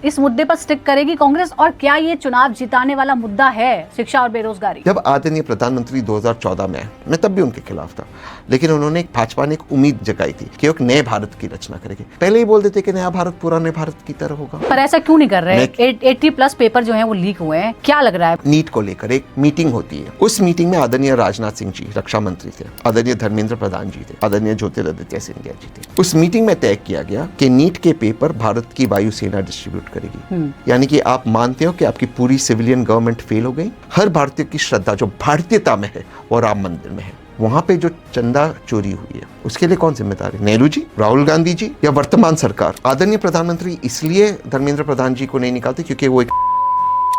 इस मुद्दे पर स्टिक करेगी कांग्रेस, और क्या ये चुनाव जिताने वाला मुद्दा है शिक्षा और बेरोजगारी? जब आदरणीय प्रधानमंत्री 2014 में आए, मैं तब भी उनके खिलाफ था, लेकिन उन्होंने भाजपा ने एक उम्मीद जगाई थी कि एक नए भारत की रचना करेंगे। पहले ही बोल देते कि नया भारत पुराने भारत की तरह होगा। पर ऐसा क्यों नहीं कर रहे? 80+ पेपर जो हैं वो लीक हुए हैं, क्या लग रहा है? नीट को लेकर एक मीटिंग होती है, उस मीटिंग में आदरणीय राजनाथ सिंह जी रक्षा मंत्री थे, आदरणीय धर्मेंद्र प्रधान जी थे, आदरणीय ज्योतिरादित्य सिंधिया जी थे। उस मीटिंग में तय किया गया कि नीट के पेपर भारत की वायुसेना डिस्ट्रीब्यूट करेगी। यानी कि आप मानते हो कि आपकी पूरी सिविलियन गवर्नमेंट फेल हो गई। हर भारतीय की श्रद्धा जो भारतीयता में है वो राम मंदिर में है। वहां पे जो चंदा चोरी हुई है उसके लिए कौन जिम्मेदार है? नेहरू जी, राहुल गांधी जी, या वर्तमान सरकार? आदरणीय प्रधानमंत्री इसलिए धर्मेंद्र प्रधान जी को नहीं निकालते क्योंकि वो एक,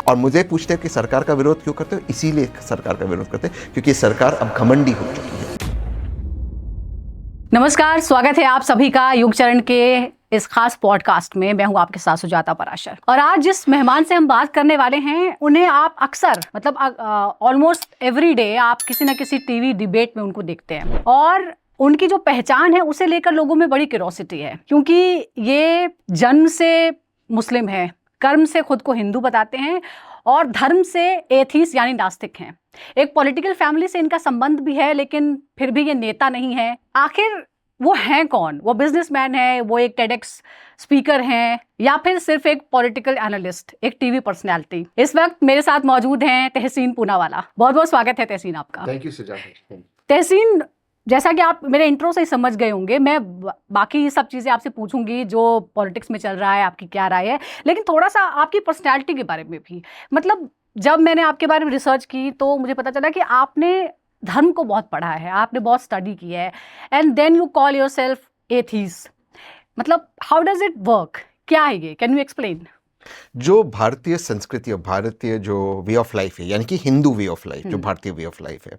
और मुझे पूछते हैं कि सरकार का विरोध क्यों करते हो? इसीलिए सरकार का विरोध करते हैं क्योंकि सरकार अब घमंडी हो चुकी है। नमस्कार, स्वागत है आप सभी का युगचरण के इस खास पॉडकास्ट में। मैं हूं आपके साथ सुजाता पराशर, और आज जिस मेहमान से हम बात करने वाले हैं उन्हें आप अक्सर ऑलमोस्ट एवरी डे आप किसी न किसी टीवी डिबेट में उनको देखते हैं, और उनकी जो पहचान है उसे लेकर लोगों में बड़ी क्यूरोसिटी है, क्योंकि ये जन्म से मुस्लिम है, कर्म से खुद को हिंदू बताते हैं, और धर्म से एथीस्ट यानी नास्तिक हैं। एक पॉलिटिकल फैमिली से इनका संबंध भी है, लेकिन फिर भी ये नेता नहीं है। आखिर वो हैं कौन? वो बिजनेसमैन है, वो एक टेडेक्स स्पीकर हैं, या फिर सिर्फ एक पॉलिटिकल एनालिस्ट, एक टीवी पर्सनैलिटी? इस वक्त मेरे साथ मौजूद हैं तहसीन पूनावाला। बहुत बहुत स्वागत है तहसीन आपका। Thank you Sujata. तहसीन, जैसा कि आप मेरे इंट्रो से ही समझ गए होंगे, मैं बाकी सब चीज़ें आपसे पूछूंगी जो पॉलिटिक्स में चल रहा है, आपकी क्या राय है, लेकिन थोड़ा सा आपकी पर्सनैलिटी के बारे में भी। मतलब जब मैंने आपके बारे में रिसर्च की तो मुझे पता चला कि आपने धर्म को बहुत पढ़ा है, आपने बहुत स्टडी की है, and then you call yourself atheist. मतलब हाउ डज इट वर्क? क्या है ये? Can you explain? जो भारतीय संस्कृति और भारतीय जो वे ऑफ लाइफ है, यानी कि हिंदू वे ऑफ लाइफ, जो भारतीय वे ऑफ लाइफ है,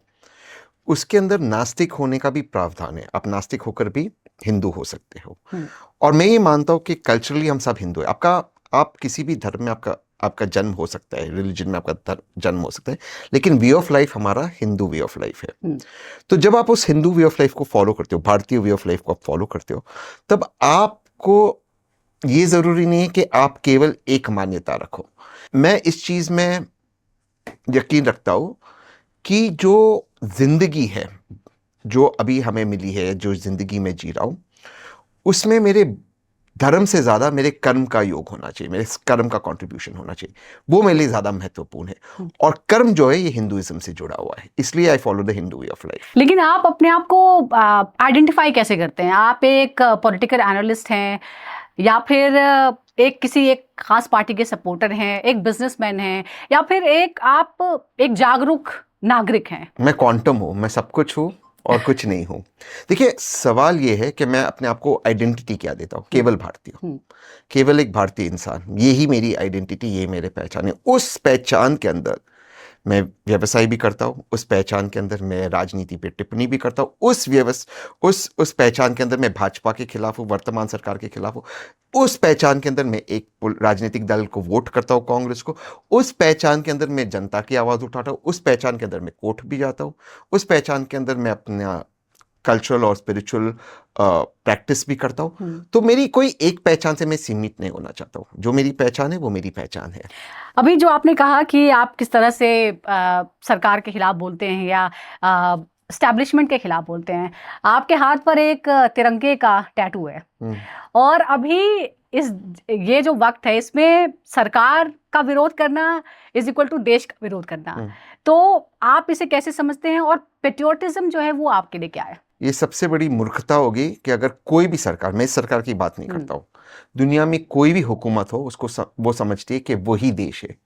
उसके अंदर नास्तिक होने का भी प्रावधान है। आप नास्तिक होकर भी हिंदू हो सकते हो। और मैं ये मानता हूँ कि कल्चरली हम सब हिंदू है। आप किसी भी धर्म में आपका जन्म हो सकता है, रिलीजन में आपका जन्म हो सकता है, लेकिन वे ऑफ लाइफ हमारा हिंदू वे ऑफ लाइफ है। तो जब आप उस हिंदू वे ऑफ लाइफ को फॉलो करते हो, भारतीय वे ऑफ लाइफ को आप फॉलो करते हो, तब आपको ये जरूरी नहीं है कि आप केवल एक मान्यता रखो। मैं इस चीज में यकीन रखता हूं कि जो जिंदगी है, जो अभी हमें मिली है, जो जिंदगी में जी रहा हूं, उसमें मेरे धर्म से ज्यादा मेरे कर्म का योग होना चाहिए, मेरे कर्म का कंट्रीब्यूशन होना चाहिए। वो मेरे लिए ज्यादा महत्वपूर्ण है। और कर्म जो है ये हिंदुइज्म से जुड़ा हुआ है, इसलिए I follow the Hindu way of life. लेकिन आप अपने आप को आइडेंटिफाई कैसे करते हैं? आप एक पॉलिटिकल एनालिस्ट हैं, या फिर एक खास पार्टी के सपोर्टर हैं, एक बिजनेसमैन हैं, या फिर आप एक जागरूक नागरिक हैं? मैं क्वांटम हूँ, मैं सब कुछ हूँ और कुछ नहीं हूँ। देखिए, सवाल ये है कि मैं अपने आप को आइडेंटिटी क्या देता हूँ? केवल भारतीय हूँ, केवल एक भारतीय इंसान। यही मेरी आइडेंटिटी, ये मेरे पहचान है। उस पहचान के अंदर मैं व्यवसाय भी करता हूँ, उस पहचान के अंदर मैं राजनीति पे टिप्पणी भी करता हूँ, उस पहचान के अंदर मैं भाजपा के खिलाफ हूँ, वर्तमान सरकार के खिलाफ हूँ। उस पहचान के अंदर मैं एक राजनीतिक दल को वोट करता हूँ, कांग्रेस को। उस पहचान के अंदर मैं जनता की आवाज उठाता हूँ। उस पहचान के अंदर मैं कोर्ट भी जाता हूँ। उस पहचान के अंदर मैं अपना कल्चरल और स्पिरिचुअल प्रैक्टिस भी करता हूँ। तो मेरी कोई एक पहचान से मैं सीमित नहीं होना चाहता हूँ। जो मेरी पहचान है वो मेरी पहचान है। अभी जो आपने कहा कि आप किस तरह से सरकार के खिलाफ बोलते हैं या एस्टैब्लिशमेंट के खिलाफ बोलते हैं, आपके हाथ पर एक तिरंगे का टैटू है, और अभी ये जो वक्त है इसमें सरकार का विरोध करना इज इक्वल टू देश का विरोध करना। तो आप इसे कैसे समझते हैं, और पेट्रियोटिज्म जो है वो आपके लिए क्या है? ये सबसे बड़ी मूर्खता होगी कि अगर कोई भी सरकार, मैं इस सरकार की बात नहीं करता हूँ, दुनिया में कोई भी हुकूमत हो, उसको वो समझती है कि वही देश है।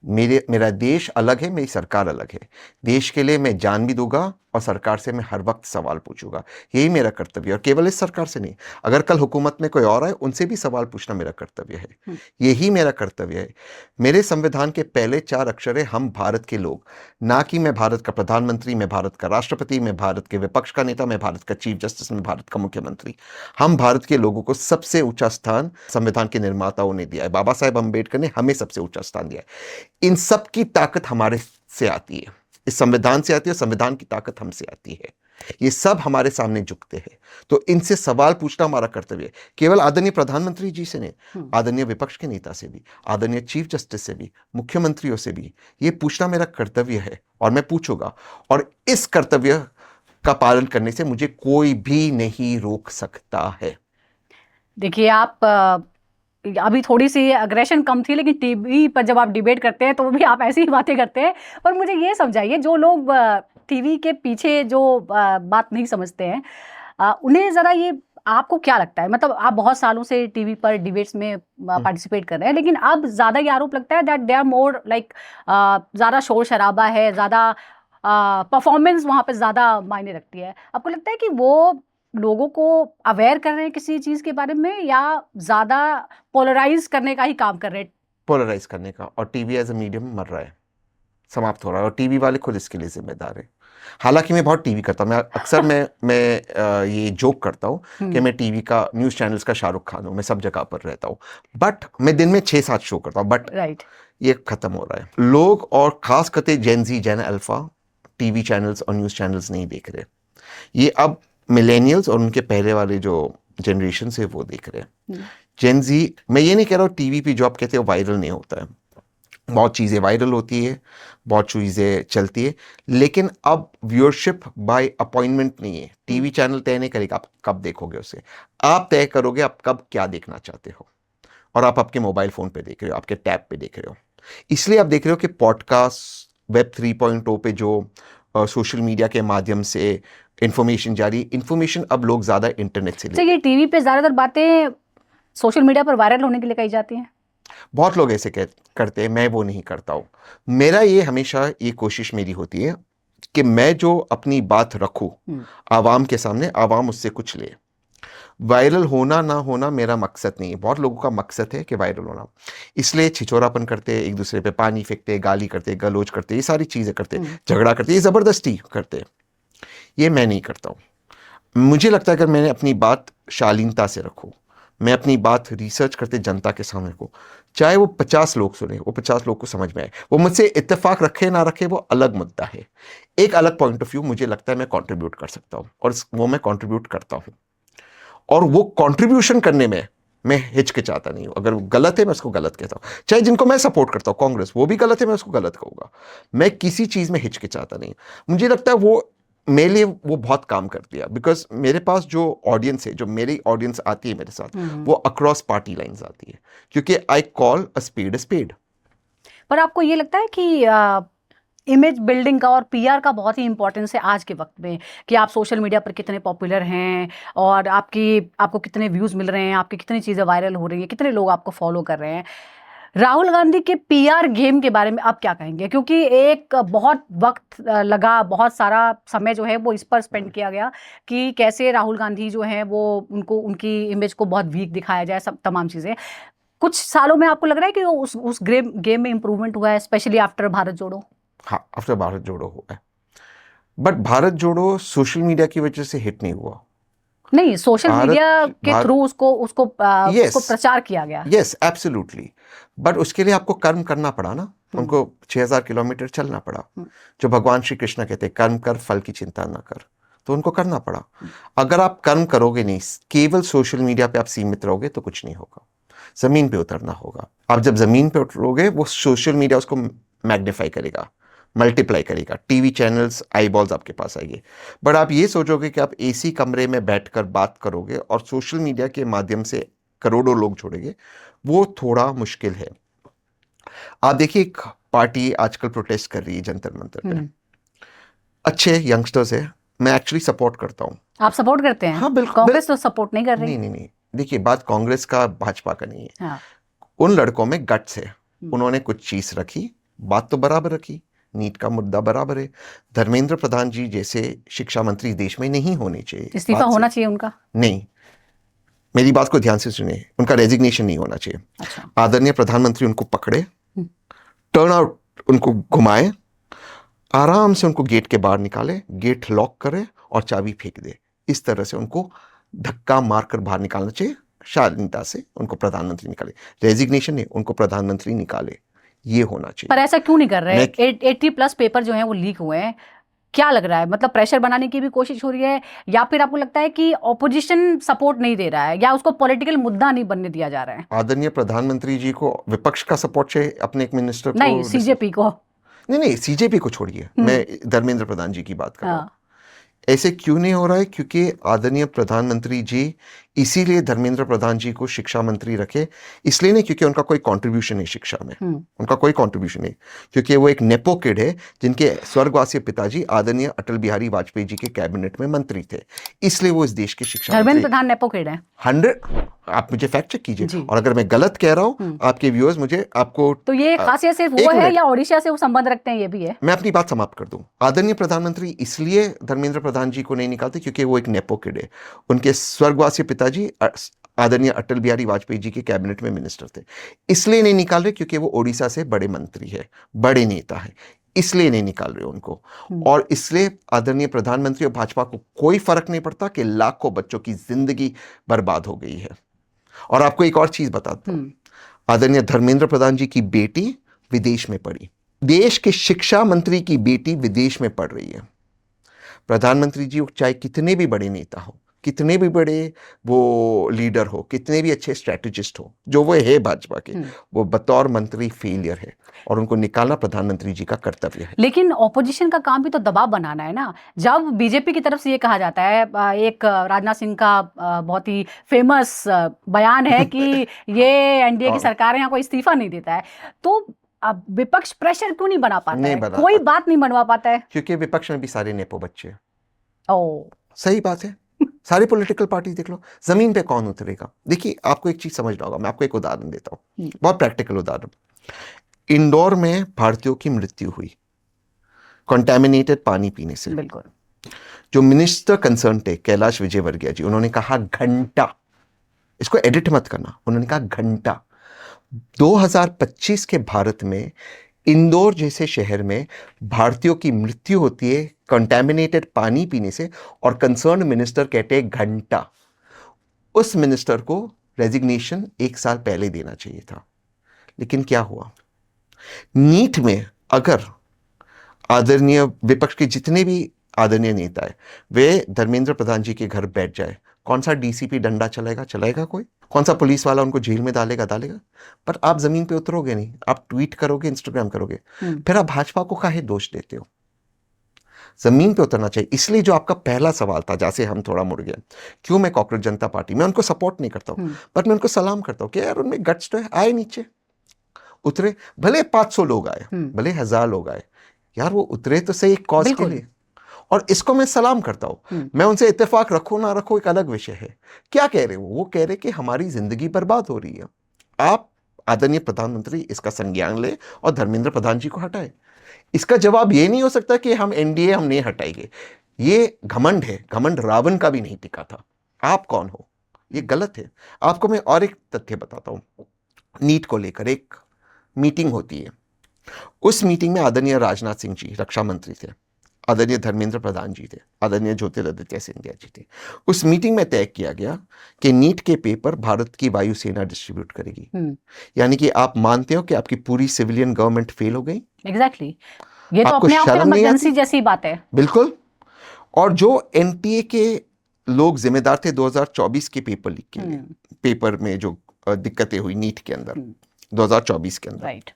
मेरा देश अलग है, मेरी सरकार अलग है। देश के लिए मैं जान भी दूंगा और सरकार से मैं हर वक्त सवाल पूछूंगा। यही मेरा कर्तव्य है, और केवल इस सरकार से नहीं, अगर कल हुकूमत में कोई और आए उनसे भी सवाल पूछना मेरा कर्तव्य है। यही मेरा कर्तव्य है। मेरे संविधान के पहले 4 अक्षर है, हम भारत के लोग। ना कि मैं भारत का प्रधानमंत्री, मैं भारत का राष्ट्रपति, मैं भारत के विपक्ष का नेता, मैं भारत का चीफ जस्टिस, मैं भारत का मुख्यमंत्री। हम भारत के लोगों को सबसे ऊंचा स्थान संविधान के निर्माताओं ने दिया है। बाबा साहेब अम्बेडकर ने हमें सबसे ऊंचा स्थान दिया है। इन सब की ताकत हमारे से आती है, इस संविधान से आती है, संविधान की ताकत हमसे आती है। ये सब हमारे सामने झुकते हैं। तो इनसे सवाल पूछना हमारा कर्तव्य है, केवल आदरणीय प्रधानमंत्री जी से नहीं, आदरणीय विपक्ष के नेता से भी, आदरणीय चीफ जस्टिस से भी, मुख्यमंत्रियों से भी ये पूछना मेरा कर्तव्य है और मैं पूछूंगा। और इस कर्तव्य का पालन करने से मुझे कोई भी नहीं रोक सकता है। देखिए, आप अभी थोड़ी सी अग्रेशन कम थी, लेकिन टीवी पर जब आप डिबेट करते हैं तो भी आप ऐसी ही बातें करते हैं। पर मुझे ये समझाइए, जो लोग टीवी के पीछे जो बात नहीं समझते हैं, उन्हें ज़रा ये आपको क्या लगता है, मतलब आप बहुत सालों से टीवी पर डिबेट्स में पार्टिसिपेट कर रहे हैं, लेकिन अब ज़्यादा ये आरोप लगता है that they are more like ज़्यादा शोर शराबा है, ज़्यादा परफॉर्मेंस वहाँ पे ज़्यादा मायने रखती है। आपको लगता है कि वो लोगों को अवेयर कर रहे हैं किसी चीज़ के बारे में, या ज़्यादा पोलराइज करने का ही काम कर रहे हैं? पोलराइज करने का, और टीवी एज अ मीडियम मर रहा है, समाप्त हो रहा है, और टीवी वाले खुद इसके लिए जिम्मेदार है। हालांकि मैं बहुत टीवी करता हूँ, मैं अक्सर मैं ये जोक करता हूँ कि मैं टीवी का न्यूज़ चैनल्स का शाहरुख खान हूँ, मैं सब जगह पर रहता हूँ, बट मैं दिन में 6-7 शो करता हूँ, बट राइट, ये खत्म हो रहा है। लोग, और खास करके जेन जी, जेन अल्फा, टीवी चैनल्स और न्यूज़ चैनल्स नहीं देख रहे। ये अब मिलेनियल्स और उनके पहले वाले जो जनरेशन से वो देख रहे हैं। जेन जी, मैं ये नहीं कह रहा हूँ टीवी पे जो आप कहते हो वायरल नहीं होता है, बहुत चीज़ें वायरल होती है, बहुत चीज़ें चलती है, लेकिन अब व्यूअरशिप बाय अपॉइंटमेंट नहीं है। टीवी चैनल तय नहीं करेगा आप कब देखोगे उसे, आप तय करोगे आप कब क्या देखना चाहते हो, और आप आपके मोबाइल फ़ोन पे देख रहे हो, आपके टैब पे देख रहे हो। इसलिए आप देख रहे हो कि पॉडकास्ट, वेब 3.0 पे जो सोशल मीडिया के माध्यम से इन्फॉर्मेशन अब लोग ज़्यादा इंटरनेट से तो ये टीवी पे ज़्यादातर बातें सोशल मीडिया पर वायरल होने के लिए कही जाती हैं। बहुत लोग ऐसे करते हैं, मैं वो नहीं करता हूँ। मेरा ये हमेशा ये कोशिश मेरी होती है कि मैं जो अपनी बात रखूँ आवाम के सामने, आवाम उससे कुछ ले। वायरल होना ना होना मेरा मकसद नहीं है, बहुत लोगों का मकसद है कि वायरल होना, इसलिए छिछोरापन करते, एक दूसरे पे पानी फेंकते, गाली करते, गलोच करते, ये सारी चीज़ें करते, झगड़ा करते, ये ज़बरदस्ती करते। ये मैं नहीं करता हूँ। मुझे लगता है अगर मैंने अपनी बात शालीनता से रखूँ, मैं अपनी बात रिसर्च करते जनता के सामने रखूँ, चाहे वो 50 लोग सुने, वो 50 लोग को समझ में आए, वो मुझसे इत्तेफाक रखे ना रखे वो अलग मुद्दा है। एक अलग पॉइंट ऑफ व्यू मुझे लगता है मैं कंट्रीब्यूट कर सकता हूँ, और वो मैं कंट्रीब्यूट करता हूँ, और वो कंट्रीब्यूशन करने में मैं हिचकिचाता नहीं हूँ। अगर वो गलत है मैं उसको गलत कहता हूँ, चाहे जिनको मैं सपोर्ट करता हूँ कांग्रेस, वो भी गलत है, मैं उसको गलत कहूँगा। मैं किसी चीज़ में हिचकिचाता नहीं। मुझे लगता है वो मेरे लिए वो बहुत काम करती है, बिकॉज मेरे पास जो ऑडियंस है, जो मेरी ऑडियंस आती है मेरे साथ, वो अक्रॉस पार्टी लाइंस आती है, क्योंकि आई कॉल अ स्पेड। पर आपको ये लगता है कि इमेज बिल्डिंग का और पीआर का बहुत ही इंपॉर्टेंस है आज के वक्त में, कि आप सोशल मीडिया पर कितने पॉपुलर हैं, और आपको कितने व्यूज़ मिल रहे हैं, आपकी कितनी चीज़ें वायरल हो रही हैं, कितने लोग आपको फॉलो कर रहे हैं। राहुल गांधी के पीआर गेम के बारे में आप क्या कहेंगे? क्योंकि एक बहुत वक्त लगा, बहुत सारा समय जो है वो इस पर स्पेंड किया गया कि कैसे राहुल गांधी जो हैं वो उनकी इमेज को बहुत वीक दिखाया जाए, सब तमाम चीज़ें। कुछ सालों में आपको लग रहा है कि उस गेम में इम्प्रूवमेंट हुआ है, स्पेशली आफ्टर भारत जोड़ो? हाँ, आफ्टर भारत जोड़ो हुआ है, बट भारत जोड़ो सोशल मीडिया की वजह से हिट नहीं हुआ। नहीं, सोशल मीडिया के थ्रू उसको प्रचार किया गया। यस, एब्सोल्युटली, बट उसके लिए आपको कर्म करना पड़ा ना, उनको 6000 किलोमीटर चलना पड़ा। जो भगवान श्री कृष्ण कहते हैं, कर्म कर फल की चिंता ना कर, तो उनको करना पड़ा। अगर आप कर्म करोगे नहीं, केवल सोशल मीडिया पे आप सीमित रहोगे तो कुछ नहीं होगा, जमीन पे उतरना होगा। आप जब जमीन पे उतरोगे, वो सोशल मीडिया उसको मैग्नीफाई करेगा, मल्टीप्लाई करेगा, टीवी चैनल्स, आईबॉल्स आपके पास आएंगे। बट आप ये सोचोगे कि आप एसी कमरे में बैठकर बात करोगे और सोशल मीडिया के माध्यम से करोड़ों लोग जोड़ेंगे, वो थोड़ा मुश्किल है। आप देखिए, एक पार्टी आजकल प्रोटेस्ट कर रही है जंतर मंतर पे, अच्छे यंगस्टर्स है, मैं एक्चुअली सपोर्ट करता हूँ। आप सपोर्ट करते हैं? हाँ, बिल्कुल। कांग्रेस तो सपोर्ट नहीं कर रही। नहीं, देखिए, बात कांग्रेस का भाजपा का नहीं है। हाँ। उन लड़कों में गट्स है, उन्होंने कुछ चीज रखी, बात तो बराबर रखी, नीट का मुद्दा बराबर है। धर्मेंद्र प्रधान जी जैसे शिक्षा मंत्री देश में नहीं होने चाहिए, इस्तीफा होना चाहिए उनका? नहीं, मेरी बात को ध्यान से सुनिए, उनका रेजिग्नेशन नहीं होना चाहिए। अच्छा। आदरणीय प्रधानमंत्री उनको पकड़े, टर्न आउट उनको घुमाए, आराम से उनको गेट के बाहर निकाले, गेट लॉक करे और चाबी फेंक दे। इस तरह से उनको धक्का मारकर बाहर निकालना चाहिए, शालीनता से उनको प्रधानमंत्री निकाले। रेजिग्नेशन नहीं, उनको प्रधानमंत्री निकाले, ये होना चाहिए। पर ऐसा क्यों नहीं कर रहे? 80+ पेपर जो हैं वो लीक हुए हैं, क्या लग रहा है, मतलब प्रेशर बनाने की भी कोशिश हो रही है, या फिर आपको लगता है कि ऑपोजिशन सपोर्ट नहीं दे रहा है, या उसको पॉलिटिकल मुद्दा नहीं बनने दिया जा रहा है? आदरणीय प्रधानमंत्री जी को विपक्ष का सपोर्ट चाहिए अपने एक मिनिस्टर को। नहीं, सीजेपी को। नहीं, सीजेपी को छोड़िए, मैं धर्मेंद्र प्रधान जी की बात कर रहा हूँ। हाँ। ऐसे क्यों नहीं हो रहा है? क्योंकि आदरणीय प्रधानमंत्री जी इसीलिए धर्मेंद्र प्रधान जी को शिक्षा मंत्री रखे, इसलिए नहीं क्योंकि उनका कोई कंट्रीब्यूशन नहीं शिक्षा में, उनका कोई कंट्रीब्यूशन नहीं, क्योंकि वो एक नेपो किड है जिनके स्वर्गवासी पिताजी आदरणीय अटल बिहारी वाजपेयी जी के कैबिनेट में मंत्री थे, इसलिए वो इस देश के शिक्षा धर्मेंद्र प्रधान नेपो किड है। 100। आप मुझे फैक्ट चेक कीजिए, जी। और अगर मैं गलत कह रहा हूं आपके व्यूअर्स मुझे आपको तो ये खासियत सिर्फ एक वो है मिनट। या ओडिशा से वो संबंध रखते हैं, ये भी है? मैं अपनी बात समाप्त कर दूं। आदरणीय प्रधानमंत्री इसलिए धर्मेंद्र प्रधान जी को नहीं निकालते क्योंकि वो एक नेपो किड है, उनके स्वर्गवासी पिताजी आदरणीय अटल बिहारी वाजपेयी जी के कैबिनेट में मिनिस्टर थे, इसलिए नहीं निकाल रहे क्योंकि वो ओडिशा से बड़े मंत्री है, बड़े नेता है, इसलिए नहीं निकाल रहे उनको। और इसलिए आदरणीय प्रधानमंत्री और भाजपा को कोई फर्क नहीं पड़ता कि लाखों बच्चों की जिंदगी बर्बाद हो गई है। और आपको एक और चीज बताता हूं, आदरणीय धर्मेंद्र प्रधान जी की बेटी विदेश में पढ़ी, देश के शिक्षा मंत्री की बेटी विदेश में पढ़ रही है। प्रधानमंत्री जी चाहे कितने भी बड़े नेता हो, कितने भी बड़े वो लीडर हो, कितने भी अच्छे स्ट्रेटेजिस्ट हो, जो वो है भाजपा के, वो बतौर मंत्री फेलियर है, और उनको निकालना प्रधानमंत्री जी का कर्तव्य है। लेकिन ऑपोजिशन का काम भी तो दबाव बनाना है ना। जब बीजेपी की तरफ से ये कहा जाता है, एक राजनाथ सिंह का बहुत ही फेमस बयान है कि ये एनडीए की सरकार है, यहाँ कोई इस्तीफा नहीं देता है, तो अब विपक्ष प्रेशर क्यों नहीं बना पाता है? कोई बात नहीं बनवा पाता है? क्योंकि विपक्ष में भी सारे नेपो बच्चे हैं। ओ, सही बात है। सारी पॉलिटिकल पार्टी देख लो, जमीन पे कौन उतरेगा? देखिए, आपको एक चीज समझना होगा, मैं आपको एक उदाहरण देता हूँ, बहुत प्रैक्टिकल उदाहरण। इंदौर में भारतीयों की मृत्यु हुई कंटामिनेटेड पानी पीने से। बिल्कुल। जो मिनिस्टर कंसर्न थे कैलाश विजयवर्गीय जी, उन्होंने कहा घंटा, इसको एडिट मत करना, उन्होंने कहा घंटा। 2025 के भारत में इंदौर जैसे शहर में भारतीयों की मृत्यु होती है कंटामिनेटेड पानी पीने से, और कंसर्न मिनिस्टर कहते हैं घंटा। उस मिनिस्टर को रेजिग्नेशन 1 साल पहले देना चाहिए था। लेकिन क्या हुआ? नीट में अगर आदरणीय विपक्ष के जितने भी आदरणीय नेता है वे धर्मेंद्र प्रधान जी के घर बैठ जाए, कौन सा डीसीपी डंडा चलाएगा कोई? कौन सा पुलिस वाला उनको जेल में डालेगा? पर आप जमीन पे उतरोगे नहीं, आप ट्वीट करोगे, इंस्टाग्राम करोगे, फिर आप भाजपा को काहे दोष देते हो? जमीन पे उतरना चाहिए। इसलिए जो आपका पहला सवाल था, जैसे हम थोड़ा मुड़ गए, क्यों मैं कॉकरोच जनता पार्टी, मैं उनको सपोर्ट नहीं करता हूं, पर मैं उनको सलाम करता हूं कि यार उनमें गट्स तो है, आए नीचे उतरे, भले 500 लोग आए, भले 1000 लोग आए, यार वो उतरे तो सही एक कॉज के लिए, और इसको मैं सलाम करता हूं। मैं उनसे इत्तेफाक रखो ना रखो एक अलग विषय है। क्या कह रहे वो कह रहे कि हमारी जिंदगी बर्बाद हो रही है। आप आदरणीय प्रधानमंत्री इसका संज्ञान ले और धर्मेंद्र प्रधान जी को हटाए। इसका जवाब ये नहीं हो सकता कि हम एनडीए हम नहीं हटाएंगे। ये घमंड है, घमंड रावण का भी नहीं टिका था। आप कौन हो? ये गलत है। आपको मैं और एक तथ्य बताता हूं। नीट को लेकर एक मीटिंग होती है, उस मीटिंग में आदरणीय राजनाथ सिंह जी रक्षा मंत्री थे, आदरणीय धर्मेंद्र प्रधान जी थे, आदरणीय ज्योतिरादित्य सिंधिया जी थे। उस मीटिंग में तय किया गया कि नीट के पेपर भारत की वायुसेना डिस्ट्रीब्यूट करेगी। यानी कि आप मानते हो कि आपकी पूरी सिविलियन गवर्नमेंट फेल हो गई। एग्जैक्टली। ये तो अपने आप में इमरजेंसी जैसी बात है। बिल्कुल। और जो एनटीए के लोग जिम्मेदार थे 2024 के पेपर लीक के लिए, पेपर में जो दिक्कतें हुई नीट के अंदर 2024 के अंदर, राइट,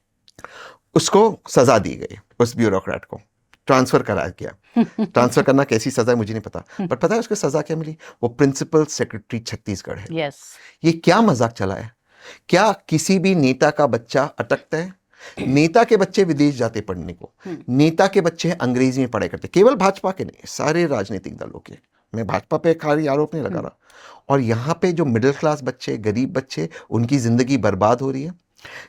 उसको सजा दी गई, उस ब्यूरोक्रेट को ट्रांसफर करा गया। ट्रांसफर करना कैसी सजा है मुझे नहीं पता, पर पता है उसको सजा क्या मिली? वो प्रिंसिपल सेक्रेटरी छत्तीसगढ़ है। yes. ये क्या मजाक चला है? क्या किसी भी नेता का बच्चा अटकता है? नेता के बच्चे विदेश जाते पढ़ने को, नेता के बच्चे अंग्रेजी में पढ़ाई करते, केवल भाजपा के नहीं, सारे राजनीतिक दलों के। मैं भाजपा पे खाली आरोप नहीं लगा रहा। और यहाँ पे जो मिडिल क्लास बच्चे, गरीब बच्चे, उनकी जिंदगी बर्बाद हो रही है।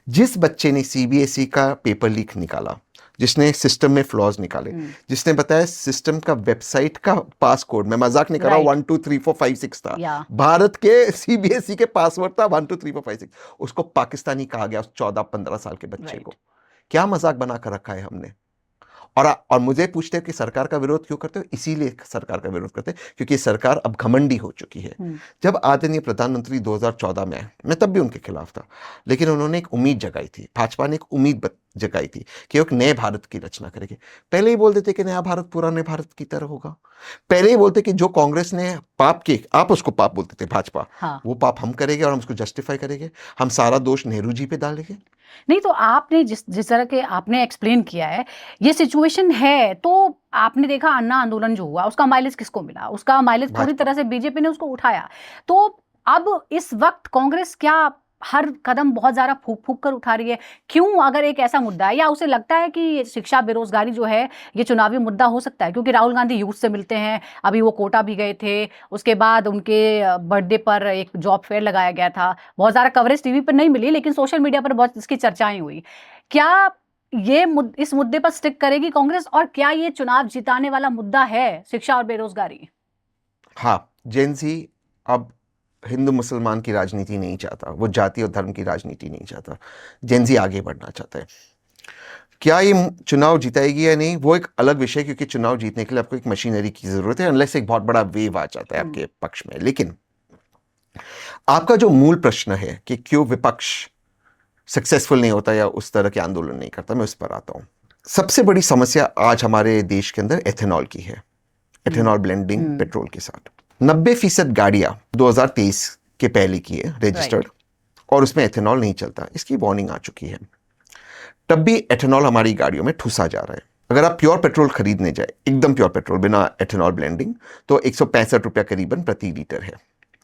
जिस बच्चे ने सीबीएसई का पेपर लीक निकाला, जिसने सिस्टम में फ्लॉज निकाले, जिसने बताया सिस्टम का वेबसाइट का पासकोड, मैं मजाक नहीं कर रहा हूं, 1 2 3 4 5 6 था, भारत के सीबीएसई के पासवर्ड था 1 2 3 4 5 6, उसको पाकिस्तानी कहा गया उस 14-15 साल के बच्चे को। क्या मजाक बना कर रखा है हमने? और मुझे पूछते हैं कि सरकार का विरोध क्यों करते हो? इसीलिए सरकार का विरोध करते हैं क्योंकि सरकार अब घमंडी हो चुकी है। जब आदरणीय प्रधानमंत्री 2014 में आए, मैं तब भी उनके खिलाफ था, लेकिन उन्होंने एक उम्मीद जगाई थी, भाजपा ने एक उम्मीद जगाई थी कि एक नए भारत की रचना करेंगे। पहले ही बोल देते कि नया भारत पुराने भारत की तरह होगा। पहले ही बोलते कि जो कांग्रेस ने पाप किए, आप उसको पाप बोलते थे भाजपा, हाँ। वो पाप हम करेंगे और हम उसको जस्टिफाई करेंगे, हम सारा दोष नेहरू जी पे डालेंगे। नहीं तो आपने जिस तरह के आपने एक्सप्लेन किया है, ये सिचुएशन है, तो आपने देखा अन्ना आंदोलन जो हुआ उसका माइलेज किसको मिला? उसका माइलेज पूरी भाजपा। तरह से बीजेपी ने उसको उठाया। तो अब इस वक्त कांग्रेस क्या हर कदम बहुत ज़्यादा फूक फूक कर उठा रही है? क्यों, अगर एक ऐसा मुद्दा है, या उसे लगता है कि शिक्षा बेरोजगारी जो है ये चुनावी मुद्दा हो सकता है? क्योंकि राहुल गांधी यूथ से मिलते हैं, अभी वो कोटा भी गए थे, उसके बाद उनके बर्थडे पर एक जॉब फेयर लगाया गया था, बहुत ज़्यादा कवरेज टीवी पर नहीं मिली लेकिन सोशल मीडिया पर बहुत इसकी चर्चाएं हुई। क्या ये इस मुद्दे पर स्टिक करेगी कांग्रेस, और क्या ये चुनाव जिताने वाला मुद्दा है, शिक्षा और बेरोजगारी? हाँ, जेन-ज़ी अब हिंदू मुसलमान की राजनीति नहीं चाहता, वो जाति और धर्म की राजनीति नहीं चाहता। जेन-ज़ी आगे बढ़ना चाहता है। क्या ये चुनाव जिताएगी या नहीं, वो एक अलग विषय है, क्योंकि चुनाव जीतने के लिए आपको एक मशीनरी की जरूरत है, अनलेस एक बहुत बड़ा वेव आ जाता है आपके पक्ष में। लेकिन आपका जो मूल प्रश्न है कि क्यों विपक्ष सक्सेसफुल नहीं होता या उस तरह के आंदोलन नहीं करता, मैं उस पर आता हूं। सबसे बड़ी समस्या आज हमारे देश के अंदर एथेनॉल की है, एथेनॉल ब्लेंडिंग पेट्रोल के साथ। 90% गाड़ियां 2023 के पहले की है रजिस्टर्ड, और उसमें एथेनॉल नहीं चलता, इसकी वार्निंग आ चुकी है। तब भी एथेनॉल हमारी गाड़ियों में ठूसा जा रहा है। अगर आप प्योर पेट्रोल खरीदने जाए, एकदम प्योर पेट्रोल बिना एथेनॉल ब्लेंडिंग, तो 165 रुपया करीबन प्रति लीटर है,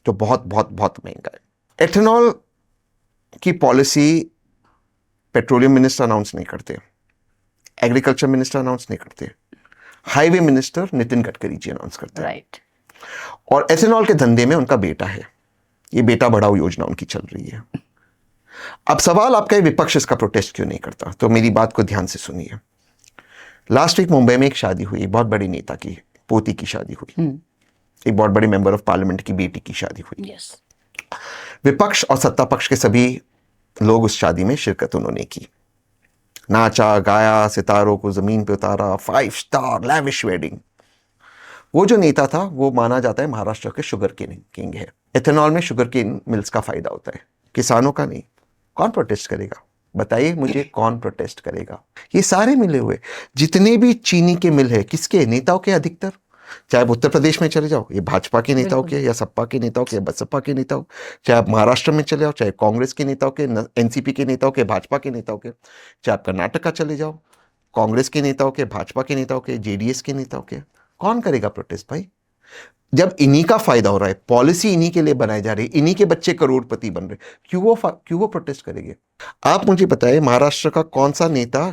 जो बहुत बहुत बहुत महंगा है। एथेनॉल की पॉलिसी पेट्रोलियम मिनिस्टर अनाउंस नहीं करते, एग्रीकल्चर मिनिस्टर अनाउंस नहीं करते, highway minister Nitin Gadkari ji announce करते हैं। और एथेनॉल के धंधे में उनका बेटा है, ये बेटा बढ़ाओ योजना उनकी चल रही है। अब सवाल आपका है विपक्ष इसका प्रोटेस्ट क्यों नहीं करता, तो मेरी बात को ध्यान से सुनिए। लास्ट वीक मुंबई में एक शादी हुई, एक बहुत बड़ी नेता की पोती की शादी हुई, एक बहुत बड़े मेंबर ऑफ पार्लियामेंट की बेटी की शादी हुई। विपक्ष और सत्ता पक्ष के सभी लोग उस शादी में शिरकत उन्होंने की, नाचा गाया, सितारों को जमीन पे उतारा, 5 स्टार लैविश वेडिंग। वो जो नेता था वो माना जाता है महाराष्ट्र के शुगर किंग है। एथेनॉल में शुगर केन मिल्स का फायदा होता है, किसानों का नहीं। कौन प्रोटेस्ट करेगा, बताइए मुझे, कौन प्रोटेस्ट करेगा? ये सारे मिले हुए जितने भी चीनी के मिल है, किसके? नेताओं के अधिकतर। चाहे आप उत्तर प्रदेश में चले जाओ, ये भाजपा के नेताओं के, या सपा के नेताओं के, या बसपा के नेताओं। चाहे आप महाराष्ट्र में चले जाओ, चाहे कांग्रेस के नेताओं के, एनसीपी के नेताओं के, भाजपा के नेताओं के। चाहे आप कर्नाटक का चले जाओ, कांग्रेस के नेताओं के, भाजपा के नेताओं के, जेडीएस के नेताओं के। कौन करेगा प्रोटेस्ट भाई? जब इन्हीं का फायदा हो रहा है, पॉलिसी इन्हीं के लिए बनाई जा रही है, इन्हीं के बच्चे करोड़पति बन रहे, क्यों वो प्रोटेस्ट करेंगे? आप मुझे बताइए, महाराष्ट्र का कौन सा नेता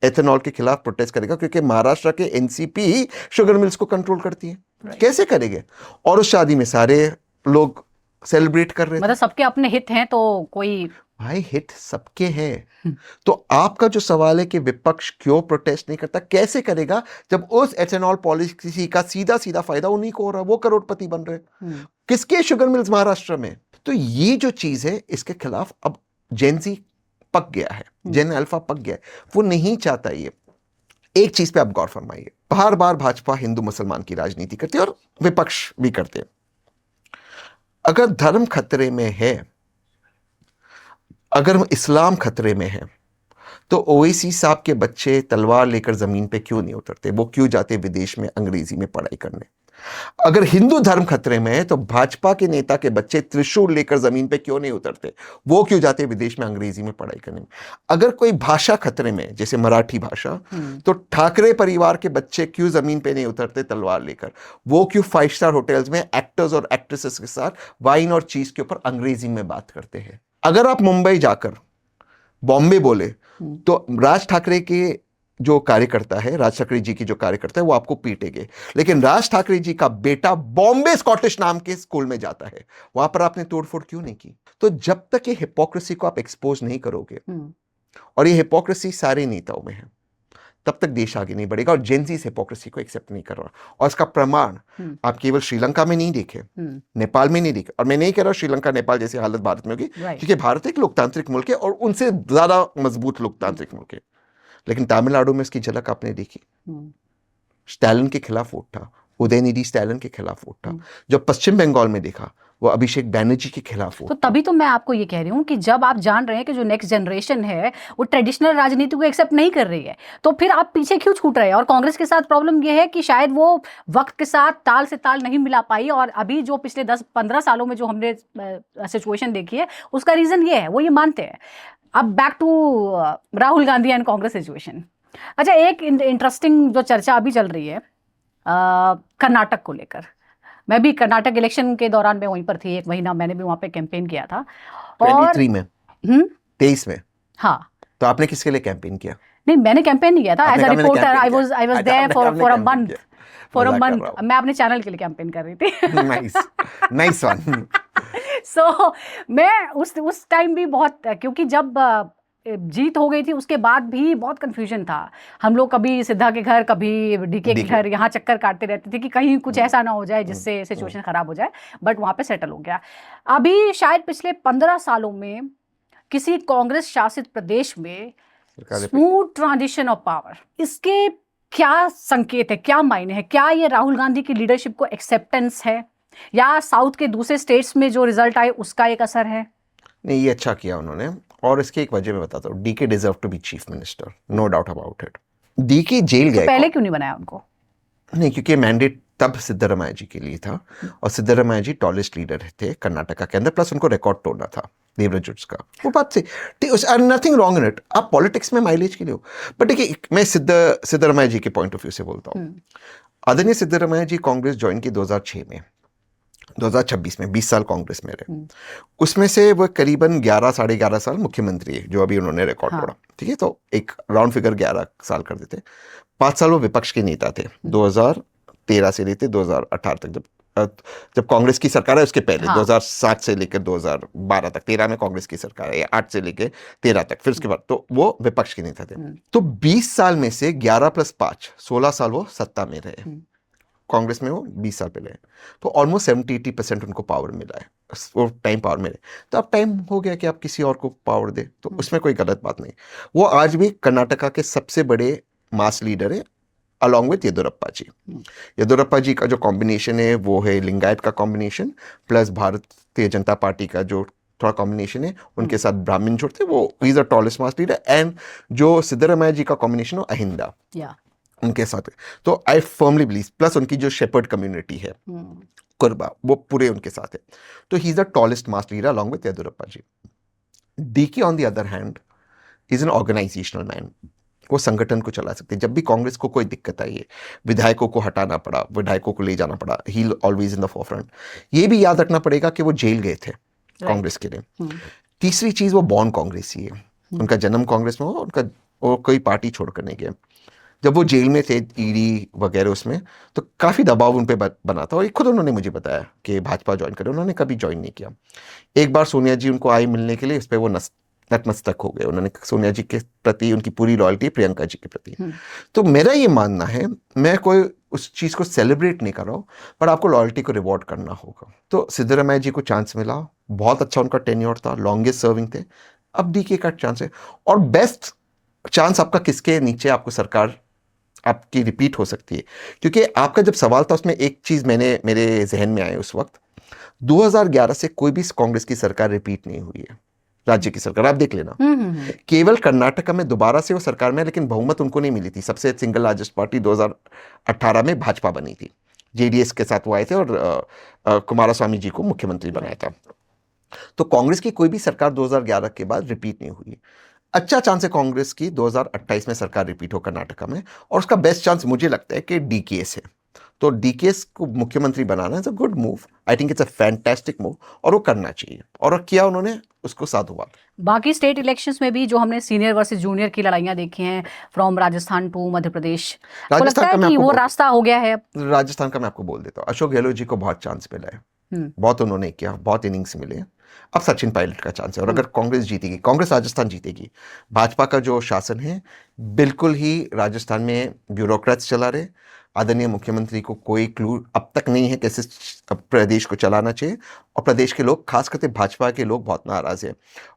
एथेनॉल के खिलाफ प्रोटेस्ट करेगा? क्योंकि महाराष्ट्र के एनसीपी ही शुगर मिल्स को कंट्रोल करती है। कैसे करेंगे? और उस शादी में सारे लोग सेलिब्रेट कर रहे हैं, मतलब सबके अपने हित हैं, तो कोई भाई हित सबके हैं। तो आपका जो सवाल है कि विपक्ष क्यों प्रोटेस्ट नहीं करता, कैसे करेगा जब उस एथेनॉल पॉलिसी का सीधा सीधा फायदा उन्हीं को हो रहा है, वो करोड़पति बन रहे। किसके शुगर मिल्स? महाराष्ट्र में। तो ये जो चीज है, इसके खिलाफ अब जेन-ज़ी पक गया है, जेन अल्फा पक गया है, वो नहीं चाहता ये। एक चीज पे आप गौर फरमाइए, बार बार भाजपा हिंदू मुसलमान की राजनीति करती है और विपक्ष भी करते हैं। अगर धर्म खतरे में है, अगर इस्लाम खतरे में है, तो ओवैसी साहब के बच्चे तलवार लेकर जमीन पे क्यों नहीं उतरते? वो क्यों जाते विदेश में अंग्रेजी में पढ़ाई करने? अगर हिंदू धर्म खतरे में है, तो भाजपा के नेता के बच्चे त्रिशूल लेकर जमीन पे क्यों नहीं उतरते? वो क्यों जाते विदेश में अंग्रेजी में पढ़ाई करने? अगर कोई भाषा खतरे में, जैसे मराठी भाषा, तो ठाकरे परिवार के बच्चे क्यों जमीन पे नहीं उतरते तलवार लेकर? वो क्यों 5 स्टार होटल्स में एक्टर्स और एक्ट्रेसेस के साथ वाइन और चीज के ऊपर अंग्रेजी में बात करते हैं? अगर आप मुंबई जाकर बॉम्बे बोले, तो राज ठाकरे के जो कार्यकर्ता है, राज ठाकरे जी की जो कार्यकर्ता है, वो आपको पीटेंगे। लेकिन राज ठाकरे जी का बेटा बॉम्बे स्कॉटिश नाम के स्कूल में जाता है, वहां पर आपने तोड़फोड़ क्यों नहीं की? तो जब तक ये हिपोक्रेसी को आप एक्सपोज नहीं करोगे, और ये हिपोक्रेसी सारे नेताओं में है, तब तक देश आगे नहीं बढ़ेगा। और जेन-ज़ी इस हिपोक्रेसी को एक्सेप्ट नहीं कर रहा, और इसका प्रमाण आप केवल श्रीलंका में नहीं देखे, नेपाल में नहीं देखे। और मैं नहीं कह रहा श्रीलंका नेपाल जैसी हालत भारत में होगी, क्योंकि भारत एक लोकतांत्रिक मुल्क है और उनसे ज्यादा मजबूत लोकतांत्रिक मुल्क है। लेकिन तमिलनाडु में इसकी झलक आपने देखी, स्टैलिन के खिलाफ वोट था, उदयनिधि स्टैलिन के खिलाफ वोट था। जब पश्चिम बंगाल में देखा, वो अभिषेक बैनर्जी के खिलाफ तो वोट। तभी तो मैं आपको ये कह रही हूँ कि जब आप जान रहे हैं कि जो नेक्स्ट जनरेशन है वो ट्रेडिशनल राजनीति को एक्सेप्ट नहीं कर रही है, तो फिर आप पीछे क्यों छूट रहे हैं? और कांग्रेस के साथ प्रॉब्लम ये है कि शायद वो वक्त के साथ ताल से ताल नहीं मिला पाई, और अभी जो पिछले 10-15 सालों में जो हमने सिचुएशन देखी है उसका रीजन ये है, वो ये मानते हैं। अब back to Rahul Gandhi and Congress situation. अच्छा, एक इंटरेस्टिंग जो चर्चा अभी चल रही है कर्नाटक को लेकर। मैं भी कर्नाटक इलेक्शन के दौरान मैं वहीं पर थी, 1 महीना मैंने भी वहाँ पे कैंपेन किया था। और 23 में 23 में हाँ, तो आपने किसके लिए कैंपेन किया? नहीं मैंने कैंपेन नहीं किया था, as a reporter I was there for a month. मैं अपने चैनल के लिए कैंपेन कर रही थी। Nice nice one. सो मैं उस टाइम भी बहुत, क्योंकि जब जीत हो गई थी उसके बाद भी बहुत कंफ्यूजन था। हम लोग कभी सिद्धा के घर, कभी डीके के घर, यहाँ चक्कर काटते रहते थे कि कहीं कुछ ऐसा ना हो जाए जिससे सिचुएशन खराब हो जाए, बट वहाँ पे सेटल हो गया। अभी शायद पिछले 15 सालों में किसी कांग्रेस शासित प्रदेश में स्मूथ ट्रांजिशन ऑफ पावर, इसके क्या संकेत है, क्या मायने है? क्या ये राहुल गांधी की लीडरशिप को एक्सेप्टेंस है, या साउथ के दूसरे स्टेट्स में जो रिजल्ट आए उसका एक असर है? नहीं, ये अच्छा किया उन्होंने, और इसकी एक वजह मैं बताता हूँ। DK deserve to be chief minister, no doubt about it. DK jail गए, पहले क्यों नहीं बनाया उनको? नहीं, क्योंकि मैंडेट तब सिद्धरामैया जी के लिए था, और सिद्धरामैया जी टॉलेस्ट लीडर थे कर्नाटका के अंदर, प्लस उनको रिकॉर्ड तोड़ना था देवराजुट्स का। वो बात से नथिंग रॉन्ग इन इट, आप पॉलिटिक्स में माइलेज के लिए हो। बट देखिए, मैं सिद्धरामैया जी के पॉइंट ऑफ व्यू से बोलता हूँ। आदरणीय सिद्धरामैया जी कांग्रेस ज्वाइन की 2006 में, 2026 में 20 साल कांग्रेस में रहे। उसमें से वो करीबन 11 साढ़े 11 साल मुख्यमंत्री है, जो अभी उन्होंने रिकॉर्ड तोड़ा। ठीक है, तो एक राउंड फिगर 11 साल कर देते। 5 साल वो विपक्ष के नेता थे, 2013 से लेते 2018 तक, जब कांग्रेस की सरकार है उसके पहले। 2007 से लेकर 2012 तक, 13 में कांग्रेस की सरकार है, या 8 से लेकर 13 तक, फिर उसके बाद तो वो विपक्ष के नेता थे। तो 20 साल में से 11 + 5 16 साल वो सत्ता में रहे। कांग्रेस में वो 20 साल पहले, तो ऑलमोस्ट 70-80% उनको पावर मिला है, वो टाइम पावर में रहे। तो अब टाइम हो गया कि आप किसी और को पावर दे, तो उसमें कोई गलत बात नहीं। वो आज भी कर्नाटका के सबसे बड़े मास लीडर है, अलॉन्ग विथ येदुरप्पा जी। येदुरप्पा जी का जो कॉम्बिनेशन है वो है लिंगायत का combination plus Bharatiya Janata party का जो थोड़ा कॉम्बिनेशन है, उनके साथ ब्राह्मण जुड़ते, वो is the tallest mass leader. And जो सिद्धरामैया जी का कॉम्बिनेशन हो अहिंदा, उनके साथ है। तो आई फर्मली बिलीव, प्लस उनकी जो शेपर्ड कम्युनिटी है कुर्बा, वो पूरे उनके साथ है। तो he is the tallest mass leader along with Yediyurappa ji. DK on the other hand is an organisational man, वो संगठन को चला सकते हैं। जब भी कांग्रेस को कोई दिक्कत आई है, विधायकों को हटाना पड़ा, विधायकों को ले जाना पड़ा, ही ऑलवेज इन द फोरफ्रंट। ये भी याद रखना पड़ेगा कि वो जेल गए थे कांग्रेस के लिए। तीसरी चीज, वो बॉर्न कांग्रेसी है, उनका जन्म कांग्रेस में हो, उनका वो कोई पार्टी छोड़कर नहीं गए। जब वो जेल में थे ईडी वगैरह उसमें, तो काफ़ी दबाव उन पर बना था, और खुद उन्होंने मुझे बताया कि भाजपा ज्वाइन करें, उन्होंने कभी ज्वाइन नहीं किया। एक बार सोनिया जी उनको आई मिलने के लिए, इस पर वो नतमस्तक हो गए। उन्होंने सोनिया जी के प्रति उनकी पूरी लॉयल्टी प्रियंका जी के प्रति। तो मेरा ये मानना है, मैं कोई उस चीज़ को सेलिब्रेट नहीं कर रहा हूँ, पर आपको लॉयल्टी को रिवॉर्ड करना होगा। तो सिद्धरामैया जी को चांस मिला, बहुत अच्छा उनका टेन्योर था, लॉन्गेस्ट सर्विंग थे। अब डीके का चांस है, और बेस्ट चांस आपका किसके नीचे आपको सरकार आपकी रिपीट हो सकती है। क्योंकि आपका जब सवाल था उसमें एक चीज़ मेरे जहन में आई उस वक्त, 2011 से कोई भी कांग्रेस की सरकार रिपीट नहीं हुई है, राज्य की सरकार, आप देख लेना। केवल कर्नाटका में दोबारा से वो सरकार में, लेकिन बहुमत उनको नहीं मिली थी। सबसे सिंगल लार्जेस्ट पार्टी 2018 में भाजपा बनी थी, जेडीएस के साथ वो आए थे, और कुमारस्वामी जी को मुख्यमंत्री बनाया था। तो कांग्रेस की कोई भी सरकार 2011 के बाद रिपीट नहीं हुई। अच्छा चांस है कांग्रेस की 2028 में सरकार रिपीट हो कर्नाटका में, और उसका बेस्ट चांस मुझे लगता है कि डीकेएस है। तो डीकेएस को मुख्यमंत्री बनाना is a good move, I think it's a fantastic move, और वो करना चाहिए, और किया उन्होंने, उसको साधुवाद। बाकी स्टेट इलेक्शंस में भी जो हमने सीनियर वर्सेस जूनियर की लड़ाइयां देखी हैं, फ्रॉम राजस्थान टू मध्य प्रदेश, तो लगता है कि वो रास्ता हो गया है। राजस्थान का मैं आपको बोल देता हूँ, अशोक गहलोत जी को बहुत चांस मिला है, बहुत उन्होंने किया, बहुत इनिंग्स मिले। अब सचिन पायलट का चांस है, और अगर कांग्रेस जीतेगी, कांग्रेस राजस्थान जीतेगी, भाजपा का जो शासन है बिल्कुल ही राजस्थान में ब्यूरोक्रेट्स चला रहे। आदरणीय मुख्यमंत्री को कोई क्लू अब तक नहीं है कैसे प्रदेश को चलाना चाहिए, और प्रदेश के लोग, खास करके भाजपा के लोग, बहुत नाराज है।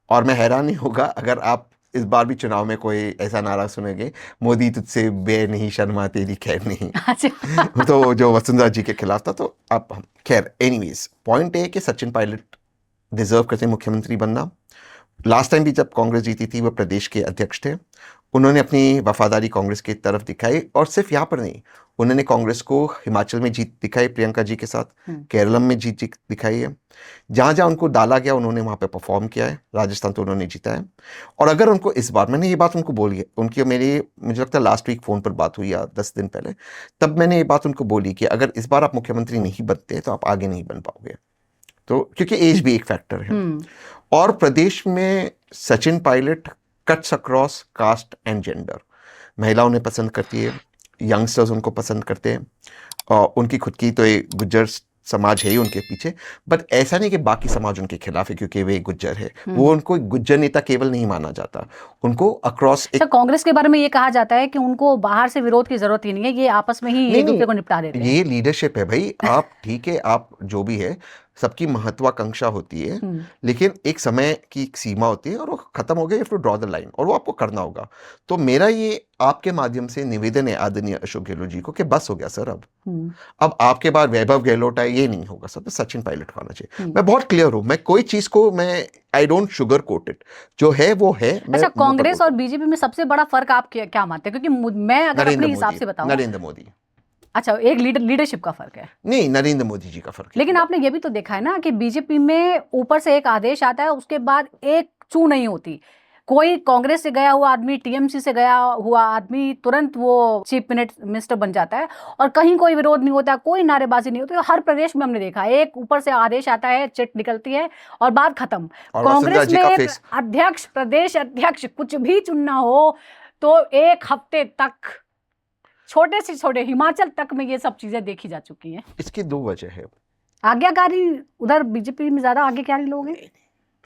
और मैं हैरान नहीं होगा अगर आप इस बार भी चुनाव में कोई ऐसा नारा सुनेंगे, मोदी तुझसे बे नहीं शर्मा तेरी खैर नहीं। अच्छा। तो जो वसुंधरा जी के खिलाफ था। तो अब खैर एनीवेज पॉइंट है कि सचिन पायलट डिजर्व करते हैं मुख्यमंत्री बनना। लास्ट टाइम भी जब कांग्रेस जीती थी वो प्रदेश के अध्यक्ष थे, उन्होंने अपनी वफादारी कांग्रेस की तरफ दिखाई, और सिर्फ यहाँ पर नहीं, उन्होंने कांग्रेस को हिमाचल में जीत दिखाई प्रियंका जी के साथ, केरलम में जीत दिखाई है, जहाँ जहाँ उनको डाला गया उन्होंने वहाँ पे परफॉर्म किया है। राजस्थान तो उन्होंने जीता है। और अगर उनको इस बार, मैंने ये बात उनको बोली है, उनकी मेरी मुझे लगता है लास्ट वीक फ़ोन पर बात हुई या 10 दिन पहले, तब मैंने ये बात उनको बोली कि अगर इस बार आप मुख्यमंत्री नहीं बनते तो आप आगे नहीं बन पाओगे। तो क्योंकि एज भी एक फैक्टर है, और प्रदेश में Sachin Pilot cuts across cast and gender, महिला उन्हें पसंद करती है, यंगस्टर्स उनको पसंद करते हैं, और उनकी खुद की तो एक गुज्जर समाज है ही उनके पीछे, बट ऐसा नहीं कि बाकी समाज उनके खिलाफ है क्योंकि वे गुज्जर है। वो उनको एक गुज्जर नेता केवल नहीं माना जाता, उनको अक्रॉस एक... कांग्रेस के बारे में ये कहा जाता है कि उनको बाहर से विरोध की जरूरत ही नहीं है, ये आपस में ही एक दूसरे को निपटा देते हैं। ये लीडरशिप है भाई। आप ठीक है, आप जो भी है, सबकी महत्वाकांक्षा होती है, लेकिन एक समय की एक सीमा होती है और वो खत्म हो गया, you have to draw the line, और वो आपको करना होगा। तो मेरा ये आपके माध्यम से निवेदन है आदरणीय अशोक गहलोत जी को कि बस हो गया सर, अब आपके बाद वैभव गहलोत है, ये नहीं होगा सर, तो सचिन पायलट को आना चाहिए। मैं बहुत क्लियर हूं, मैं कोई चीज को I don't sugar coat it, जो है वो है। अच्छा, कांग्रेस और बीजेपी में सबसे बड़ा फर्क आप क्या मानते हैं? क्योंकि मैं अगर अपने हिसाब से बताऊं, नरेंद्र मोदी। अच्छा, एक लीडरशिप का फर्क है, नहीं, नरेंद्र मोदी जी का फर्क है। लेकिन आपने ये भी तो देखा है ना कि बीजेपी में ऊपर से एक आदेश आता है, उसके बाद एक चू नहीं होती। कोई कांग्रेस से गया हुआ आदमी, टीएमसी से गया हुआ आदमी तुरंत वो चीफ मिनिस्टर बन जाता है, और कहीं कोई विरोध नहीं होता, कोई नारेबाजी नहीं होती। हर प्रदेश में हमने देखा है, एक ऊपर से आदेश आता है, चिट निकलती है और बात खत्म। कांग्रेस में एक अध्यक्ष, प्रदेश अध्यक्ष कुछ भी चुनना हो तो एक हफ्ते तक, छोटे से छोटे हिमाचल तक में ये सब चीजें देखी जा चुकी हैं। इसकी दो वजह है। आज्ञाकारी उधर बीजेपी में ज्यादा आज्ञाकारी लोग हैं,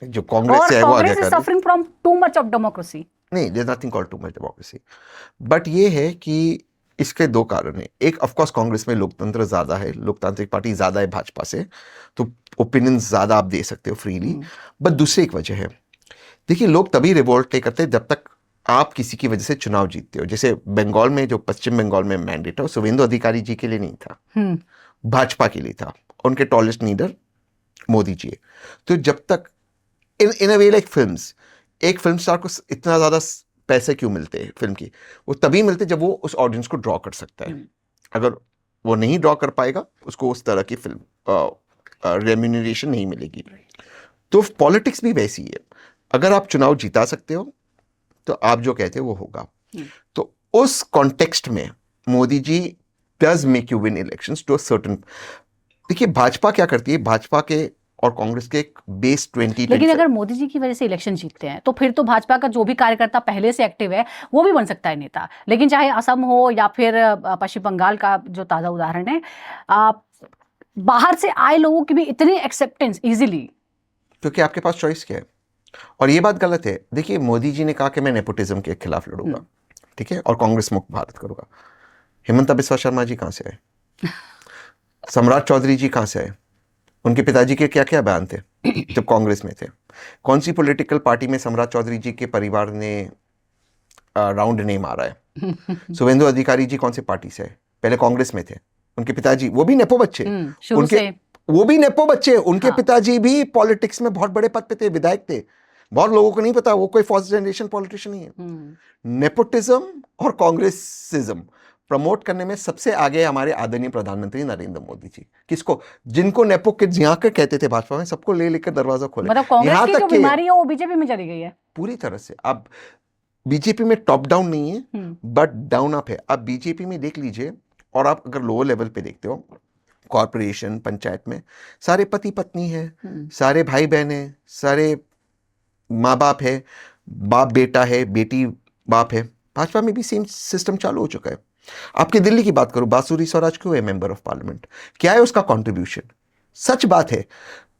जो कांग्रेस से है वो आज्ञाकारी। Congress is suffering from too much of democracy. नहीं, there is nothing called too much democracy, but ये है कि इसके दो कारण हैं। एक, ऑफ कोर्स कांग्रेस में लोकतंत्र ज्यादा है, लोकतांत्रिक पार्टी ज्यादा है भाजपा से, तो ओपिनियंस ज्यादा आप दे सकते हो फ्रीली। बट दूसरी एक वजह है, देखिए, लोग तभी रिवोल्ट नहीं करते जब तक आप किसी की वजह से चुनाव जीतते हो। जैसे बंगाल में, जो पश्चिम बंगाल में मैंडेट है, शुभेंदु अधिकारी जी के लिए नहीं था, भाजपा के लिए था, उनके टॉलेस्ट लीडर मोदी जी। तो जब तक इन अ वे लाइक फिल्म्स, एक फिल्म स्टार को इतना ज्यादा पैसे क्यों मिलते हैं फिल्म की? वो तभी मिलते जब वो उस ऑडियंस को ड्रॉ कर सकता है। अगर वो नहीं ड्रॉ कर पाएगा, उसको उस तरह की फिल्म रेम्यूनरेशन नहीं मिलेगी। तो पॉलिटिक्स भी वैसी है, अगर आप चुनाव जिता सकते हो तो आप जो कहते हो वो होगा। तो उस कॉन्टेक्स्ट में Modi ji does make you win elections to a certain. देखिए, भाजपा क्या करती है, भाजपा के और कांग्रेस के एक बेस 20। लेकिन अगर मोदी जी की वजह से इलेक्शन जीतते हैं तो फिर तो भाजपा का जो भी कार्यकर्ता पहले से एक्टिव है वो भी बन सकता है नेता। लेकिन चाहे असम हो या फिर पश्चिम बंगाल का जो ताजा उदाहरण है, बाहर से आए लोगों की भी इतनी एक्सेप्टेंस इजीली, क्योंकि आपके पास चॉइस क्या है। और ये बात गलत है। देखिए, मोदी जी ने कहा कि मैं नेपोटिज्म के खिलाफ लड़ूंगा, ठीक है, और कांग्रेस मुक्त भारत करूंगा। हेमंता बिस्वा शर्मा जी कहां से आए? सम्राट चौधरी जी कहां से आए? उनके पिताजी के क्या क्या बयान थे जब कांग्रेस में थे? कौन सी पॉलिटिकल पार्टी में सम्राट चौधरी जी के परिवार ने राउंड नहीं मारा है? शुभेंदु अधिकारी जी कौन सी पार्टी से है? पहले कांग्रेस में थे, उनके पिताजी, वो भी नेपो बच्चे, वो भी नेपो बच्चे, उनके पिताजी भी पॉलिटिक्स में बहुत बड़े पद पे थे, विधायक थे। बहुत लोगों को नहीं पता, वो कोई फर्स्ट जनरेशन पॉलिटिशियन नहीं है। नेपोटिज्म और कांग्रेसिज्म प्रमोट करने में सबसे आगे हमारे आदरणीय प्रधानमंत्री नरेंद्र मोदी जी। किसको? जिनको नेपो किड्स यहाँ के कहते थे भाजपा में, सबको ले लेकर दरवाजा खोले। मतलब कांग्रेस की जो बीमारी है वो बीजेपी में चली गई है पूरी तरह से। अब बीजेपी में टॉप डाउन नहीं है, बट डाउन अप है। अब बीजेपी में देख लीजिए, और आप अगर लोअर लेवल पे देखते हो, कॉर्पोरेशन, पंचायत में सारे पति पत्नी है, सारे भाई बहन है, सारे माँ बाप है, बाप बेटा है, बेटी बाप है। भाजपा में भी सेम सिस्टम चालू हो चुका है। आपकी दिल्ली की बात करूं, बांसुरी स्वराज क्यों है मेंबर ऑफ पार्लियामेंट? क्या है उसका कंट्रीब्यूशन? सच बात है,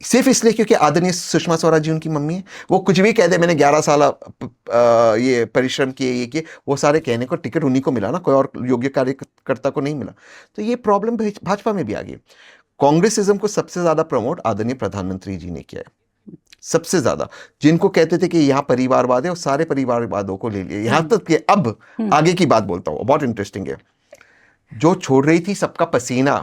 सिर्फ इसलिए क्योंकि आदरणीय सुषमा स्वराज जी उनकी मम्मी है। वो कुछ भी कह दे, मैंने 11 साल ये परिश्रम किए, ये किए, वो सारे कहने को टिकट उन्हीं को मिला ना, कोई और योग्य कार्यकर्ता को नहीं मिला। तो ये प्रॉब्लम भाजपा में भी आ गई। कांग्रेसिज्म को सबसे ज्यादा प्रमोट आदरणीय प्रधानमंत्री जी ने किया है। सबसे ज्यादा जिनको कहते थे कि यहाँ परिवारवाद है, और सारे परिवारवादों को ले लिया, यहाँ तक कि अब आगे की बात बोलता हूँ, बहुत इंटरेस्टिंग है। जो छोड़ रही थी सबका पसीना,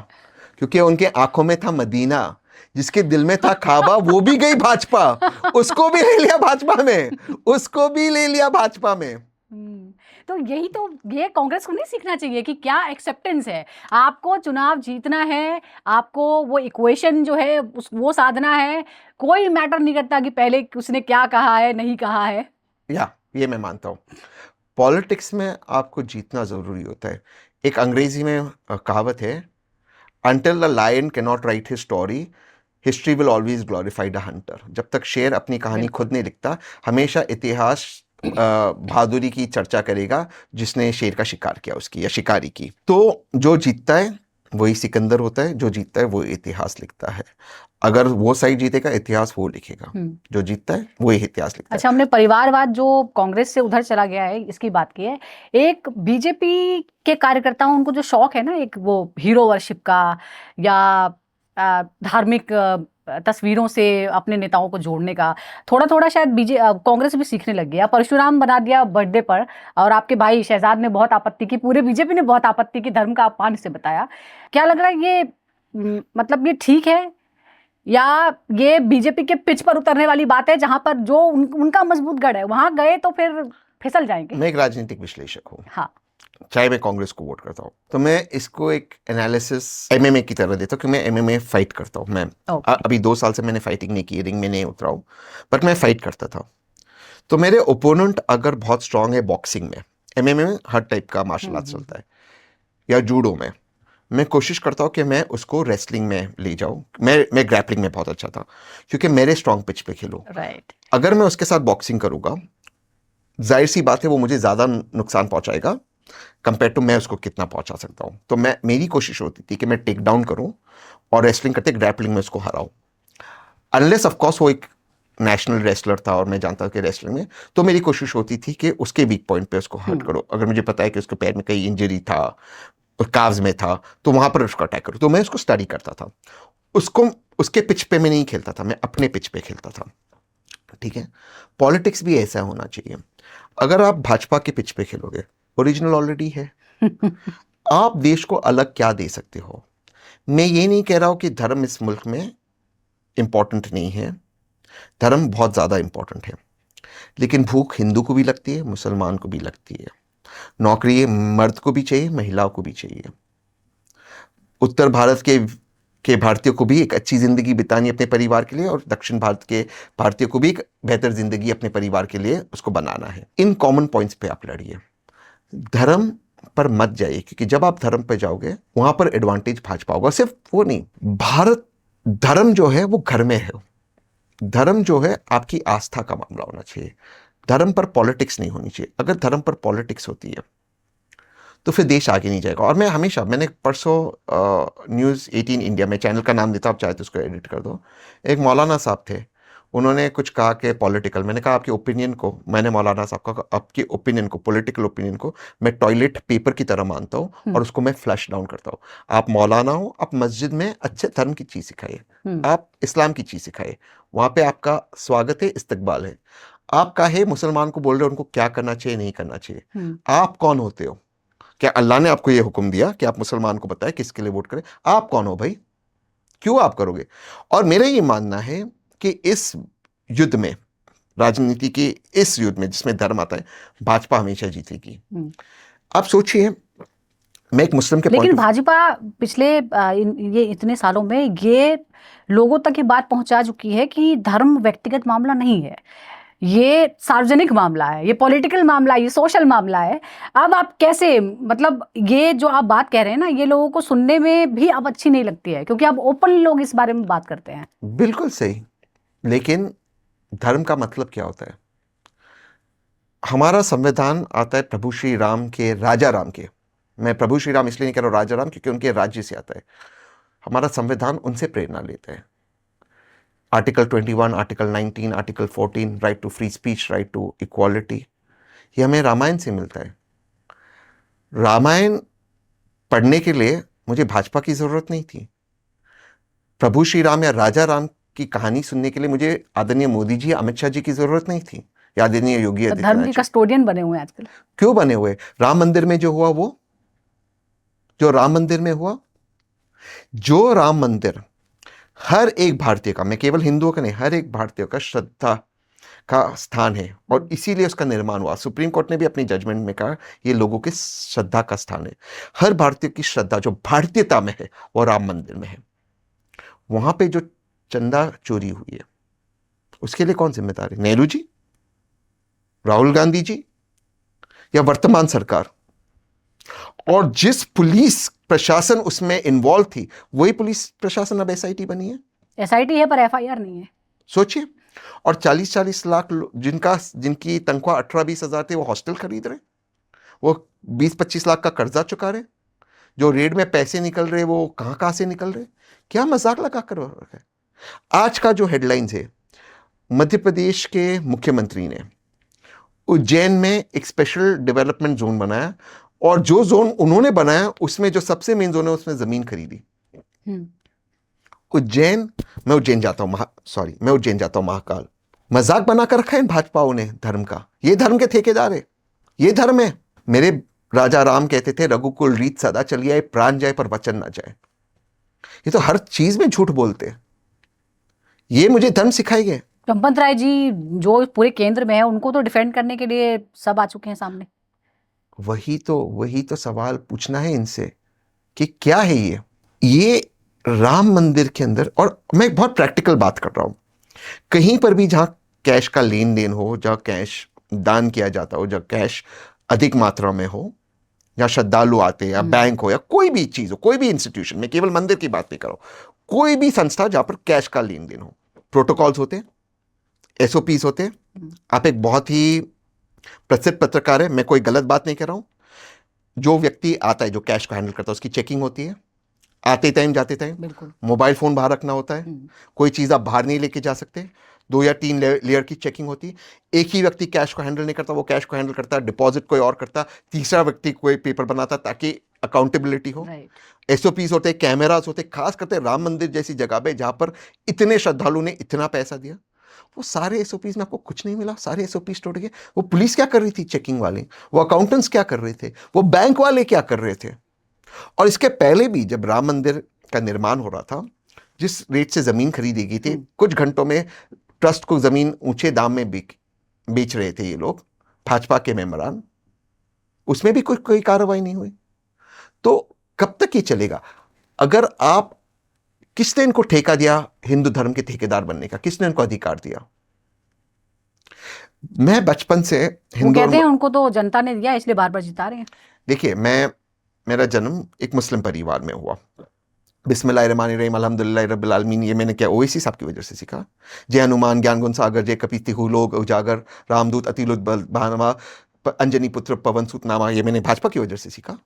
क्योंकि उनके आंखों में था मदीना, जिसके दिल में था खाबा, वो भी गई भाजपा, उसको भी ले लिया भाजपा में, उसको भी ले लिया भाजपा में। तो यही तो, ये कांग्रेस को नहीं सीखना चाहिए कि क्या एक्सेप्टेंस है। आपको चुनाव जीतना है, आपको वो इक्वेशन जो है वो साधना है, कोई मैटर नहीं करता कि पहले उसने क्या कहा है नहीं कहा है। ये मैं मानता हूँ। पॉलिटिक्स में आपको जीतना जरूरी होता है। एक अंग्रेजी में कहावत है, Until the lion cannot write his story, history will always glorify the hunter. जब तक शेर अपनी कहानी खुद नहीं लिखता, हमेशा इतिहास बहादुरी की चर्चा करेगा जिसने शेर का शिकार किया, उसकी या शिकारी की। तो जो जीतता है वही सिकंदर होता है, जो जीतता है वो इतिहास लिखता है। अगर वो साइड जीतेगा, इतिहास वो लिखेगा, जो जीतता है वही इतिहास लिखता है। अच्छा, हमने परिवारवाद जो कांग्रेस से उधर चला गया है इसकी बात की है। एक बीजेपी के कार्यकर्ताओं, उनको जो शौक है ना एक वो हीरो वर्शिप का, या धार्मिक तस्वीरों से अपने नेताओं को जोड़ने का, थोड़ा थोड़ा शायद कांग्रेस भी सीखने लग गया। परशुराम बना दिया बर्थडे पर, और आपके भाई शहजाद ने बहुत आपत्ति की, पूरे बीजेपी ने बहुत आपत्ति की, धर्म का अपमान इसे बताया। क्या लग रहा है ये मतलब ये ठीक है, या ये बीजेपी के पिच पर उतरने वाली बात है, जहां पर जो उनका मजबूत गढ़ है वहां गए तो फिर फिसल जाएंगे? मैं एक राजनीतिक विश्लेषक हूँ, हाँ, चाहे मैं कांग्रेस को वोट करता हूँ, तो मैं इसको एक एनालिसिस एमएमए की तरह देता हूँ कि मैं एमएमए फाइट करता हूँ। मैं अभी 2 साल से मैंने फाइटिंग नहीं की, रिंग में नहीं उतरा हूँ, बट मैं फाइट करता था। तो मेरे ओपोनेंट अगर बहुत स्ट्रांग है बॉक्सिंग में, एमएमए में हर टाइप का मार्शल आर्ट चलता है, या जूडो में, मैं कोशिश करता हूँ कि मैं उसको रेसलिंग में ले जाऊँ। मैं ग्रैपलिंग में बहुत अच्छा था, क्योंकि मेरे स्ट्रांग पिच पे खेलो। अगर मैं उसके साथ बॉक्सिंग करूँगा, जाहिर सी बात है वो मुझे ज़्यादा नुकसान पहुँचाएगा कंपेयर टू मैं उसको कितना पहुँचा सकता हूँ। तो मेरी कोशिश होती थी कि मैं टेक डाउन करूँ और रेसलिंग करते ग्रैपलिंग में उसको हराऊँ। अनलेस ऑफकोर्स वो एक नेशनल रेसलर था और मैं जानता हूँ कि रेसलिंग में, तो मेरी कोशिश होती थी कि उसके वीक पॉइंट पे उसको हर्ट करो। अगर मुझे पता है कि उसके पैर में कहीं इंजरी था, काव्स में था, तो वहां पर उसको अटैक करो। तो मैं उसको स्टडी करता था, उसको उसके पिच पे मैं नहीं खेलता था, मैं अपने पिच पे खेलता था। ठीक है, पॉलिटिक्स भी ऐसा होना चाहिए। अगर आप भाजपा के पिच पे खेलोगे, ओरिजिनल ऑलरेडी है, आप देश को अलग क्या दे सकते हो? मैं ये नहीं कह रहा हूं कि धर्म इस मुल्क में इंपॉर्टेंट नहीं है, धर्म बहुत ज्यादा इंपॉर्टेंट है, लेकिन भूख हिंदू को भी लगती है, मुसलमान को भी लगती है। नौकरी मर्द को भी चाहिए, महिलाओं को भी चाहिए। उत्तर भारत के भारतीयों को भी एक अच्छी जिंदगी बितानी अपने परिवार के लिए, और दक्षिण भारत के भारतीयों को भी एक बेहतर जिंदगी अपने परिवार के लिए उसको बनाना है। इन कॉमन पॉइंट्स पे आप लड़िए, धर्म पर मत जाइए, क्योंकि जब आप धर्म पे जाओगे वहां पर एडवांटेज भाजपा होगा। सिर्फ वो नहीं, भारत धर्म जो है वो घर में है। धर्म जो है आपकी आस्था का मामला होना चाहिए, धर्म पर पॉलिटिक्स नहीं होनी चाहिए। अगर धर्म पर पॉलिटिक्स होती है तो फिर देश आगे नहीं जाएगा। और मैंने परसों न्यूज़ 18 इंडिया में, चैनल का नाम देता, आप चाहे तो उसको एडिट कर दो, एक मौलाना साहब थे, उन्होंने कुछ कहा कि पॉलिटिकल, मैंने कहा आपके ओपिनियन को, मैंने मौलाना साहब का आपके ओपिनियन को, पॉलिटिकल ओपिनियन को मैं टॉयलेट पेपर की तरह मानता हूँ और उसको मैं फ्लश डाउन करता हूँ। आप मौलाना हो, आप मस्जिद में अच्छे धर्म की चीज़ सिखाइए, आप इस्लाम की चीज़ सिखाइए, वहाँ पे आपका स्वागत है, इस्तकबाल है। आप काहे मुसलमान को बोल रहे हो उनको क्या करना चाहिए नहीं करना चाहिए? आप कौन होते हो? क्या अल्लाह ने आपको ये हुक्म दिया कि आप मुसलमान को बताएं किसके लिए वोट करें? आप कौन हो भाई, क्यों आप करोगे? और मेरा ये मानना है कि इस युद्ध में, राजनीति के इस युद्ध में जिसमें धर्म आता है, भाजपा हमेशा जीतेगी। आप सोचिए, मैं एक मुस्लिम के लेकिन भाजपा पिछले ये इतने सालों में ये लोगों तक ये बात पहुंचा चुकी है कि धर्म व्यक्तिगत मामला नहीं है, ये सार्वजनिक मामला है, ये पॉलिटिकल मामला है, ये सोशल मामला है। अब आप कैसे, मतलब ये जो आप बात कह रहे हैं ना, ये लोगों को सुनने में भी अब अच्छी नहीं लगती है, क्योंकि अब ओपन लोग इस बारे में बात करते हैं। बिल्कुल सही, लेकिन धर्म का मतलब क्या होता है? हमारा संविधान आता है प्रभु श्री राम के, राजा राम के। मैं प्रभु श्री राम इसलिए नहीं कह रहा हूँ, राजा राम, क्योंकि उनके राज्य से आता है। हमारा संविधान उनसे प्रेरणा लेता है। Article 21, article 19, article 14, right to free speech, right to equality, ये हमें रामायण से मिलता है। रामायण पढ़ने के लिए मुझे भाजपा की जरूरत नहीं थी। प्रभु श्री राम या राजा राम की कहानी सुनने के लिए मुझे आदरणीय मोदी जी, अमित शाह जी की जरूरत नहीं थी, या आदरणीय योगी धर्म के आदित्यनाथ जी। कस्टोडियन बने हुए हैं आजकल। क्यों बने हुए? राम मंदिर में जो हुआ, वो जो राम मंदिर में हुआ, जो राम मंदिर हर एक भारतीय का, मैं केवल हिंदुओं का नहीं, हर एक भारतीय का श्रद्धा का स्थान है, और इसीलिए उसका निर्माण हुआ। सुप्रीम कोर्ट ने भी अपनी जजमेंट में कहा ये लोगों के श्रद्धा का स्थान है। हर भारतीय की श्रद्धा जो भारतीयता में है वो राम मंदिर में है। वहां पे जो चंदा चोरी हुई है उसके लिए कौन जिम्मेदार है? नेहरू जी, राहुल गांधी जी, या वर्तमान सरकार? और जिस पुलिस प्रशासन उसमें इन्वॉल्व थी वही पुलिस प्रशासन अब एसआईटी बनी है। एसआईटी है पर एफआईआर नहीं है। सोचिए। और 40-40 लाख जिनकी तनख्वाह 18-20 हजार थे वो हॉस्टल खरीद रहे, वो 20-25 लाख का कर्जा चुका रहे, जो रेड में पैसे निकल रहे वो कहां से निकल रहे? क्या मजाक लगा कर रहा है? आज का जो हेडलाइंस है, मध्य प्रदेश के मुख्यमंत्री ने उज्जैन में एक स्पेशल डेवलपमेंट जोन बनाया, और जो जोन उन्होंने बनाया उसमें जो सबसे मेन जोन है उसमें जमीन खरीदी। उज्जैन, मैं उज्जैन जाता हूं महाकाल। मजाक बनाकर रखा है इन भाजपाओं ने धर्म का। ये धर्म के ठेकेदार है, ये धर्म है। मेरे राजा राम कहते थे, रघुकुल रीत सदा चली आए, प्राण जाए पर वचन ना जाए। ये तो हर चीज में झूठ बोलते हैं। ये मुझे धर्म सिखाए गए। चंपत राय जी जो पूरे केंद्र में है उनको तो डिफेंड करने के लिए सब आ चुके हैं सामने। वही तो सवाल पूछना है इनसे कि क्या है ये राम मंदिर के अंदर। और मैं बहुत प्रैक्टिकल बात कर रहा हूं। कहीं पर भी जहां कैश का लेन देन हो, जहां कैश दान किया जाता हो, जहां कैश अधिक मात्रा में हो, या श्रद्धालु आते, या बैंक हो, या कोई भी चीज हो, कोई भी इंस्टीट्यूशन में, केवल मंदिर की बात नहीं करो, कोई भी संस्था जहां पर कैश का लेन देन हो, प्रोटोकॉल्स होते, एसओपीस होते। आप एक बहुत ही प्रसिद्ध पत्रकार है, मैं कोई गलत बात नहीं कर रहा हूं। जो व्यक्ति आता है, जो कैश को हैंडल करता है, उसकी चेकिंग होती है आते टाइम जाते टाइम। मोबाइल फोन बाहर रखना होता है, कोई चीज आप बाहर नहीं लेके जा सकते। 2 या 3 लेयर की चेकिंग होती है। एक ही व्यक्ति कैश को हैंडल नहीं करता, वो कैश को हैंडल करता है, डिपॉजिट कोई और करता, तीसरा व्यक्ति कोई पेपर बनाता ताकि अकाउंटेबिलिटी हो। एसओपीस होते, कैमरास होते। खास करते राम मंदिर जैसी जगह पे जहां पर इतने श्रद्धालु ने इतना पैसा दिया, वो सारे एसओपीस में आपको कुछ नहीं मिला। सारे एसओपीस टूट गए। वो पुलिस क्या कर रही थी? चेकिंग वाले। वो अकाउंटेंट्स क्या कर रहे थे? वो बैंक वाले क्या कर रहे थे? और इसके पहले भी जब राम मंदिर का निर्माण हो रहा था, जिस रेट से जमीन खरीदी गई थी, कुछ घंटों में ट्रस्ट को जमीन ऊंचे दाम में बेच रहे थे ये लोग, भाजपा के मेंबरान। उसमें भी कोई कार्रवाई नहीं हुई। तो कब तक ये चलेगा? अगर आप, किसने इनको ठेका दिया हिंदू धर्म के ठेकेदार बनने का? किसने इनको अधिकार दिया? मैं बचपन से हिंदू, कहते हैं उनको तो जनता ने दिया, इसलिए बार बार जिता रहे हैं। देखिए, मेरा जन्म एक मुस्लिम परिवार में हुआ। बिस्मिल्लाहिर्रहमानिर्रहीम, अल्हम्दुलिल्लाह रब्बिल आलमीन, ये मैंने क्या ओवैसी साहब की वजह से सीखा। जय हनुमान ज्ञान गुण सागर, जय कपीतिहु लोक उजागर, रामदूत अतिलुत भानवा, अंजनी पुत्र पवन सूत नामा, ये मैंने भाजपा की वजह से सीखा।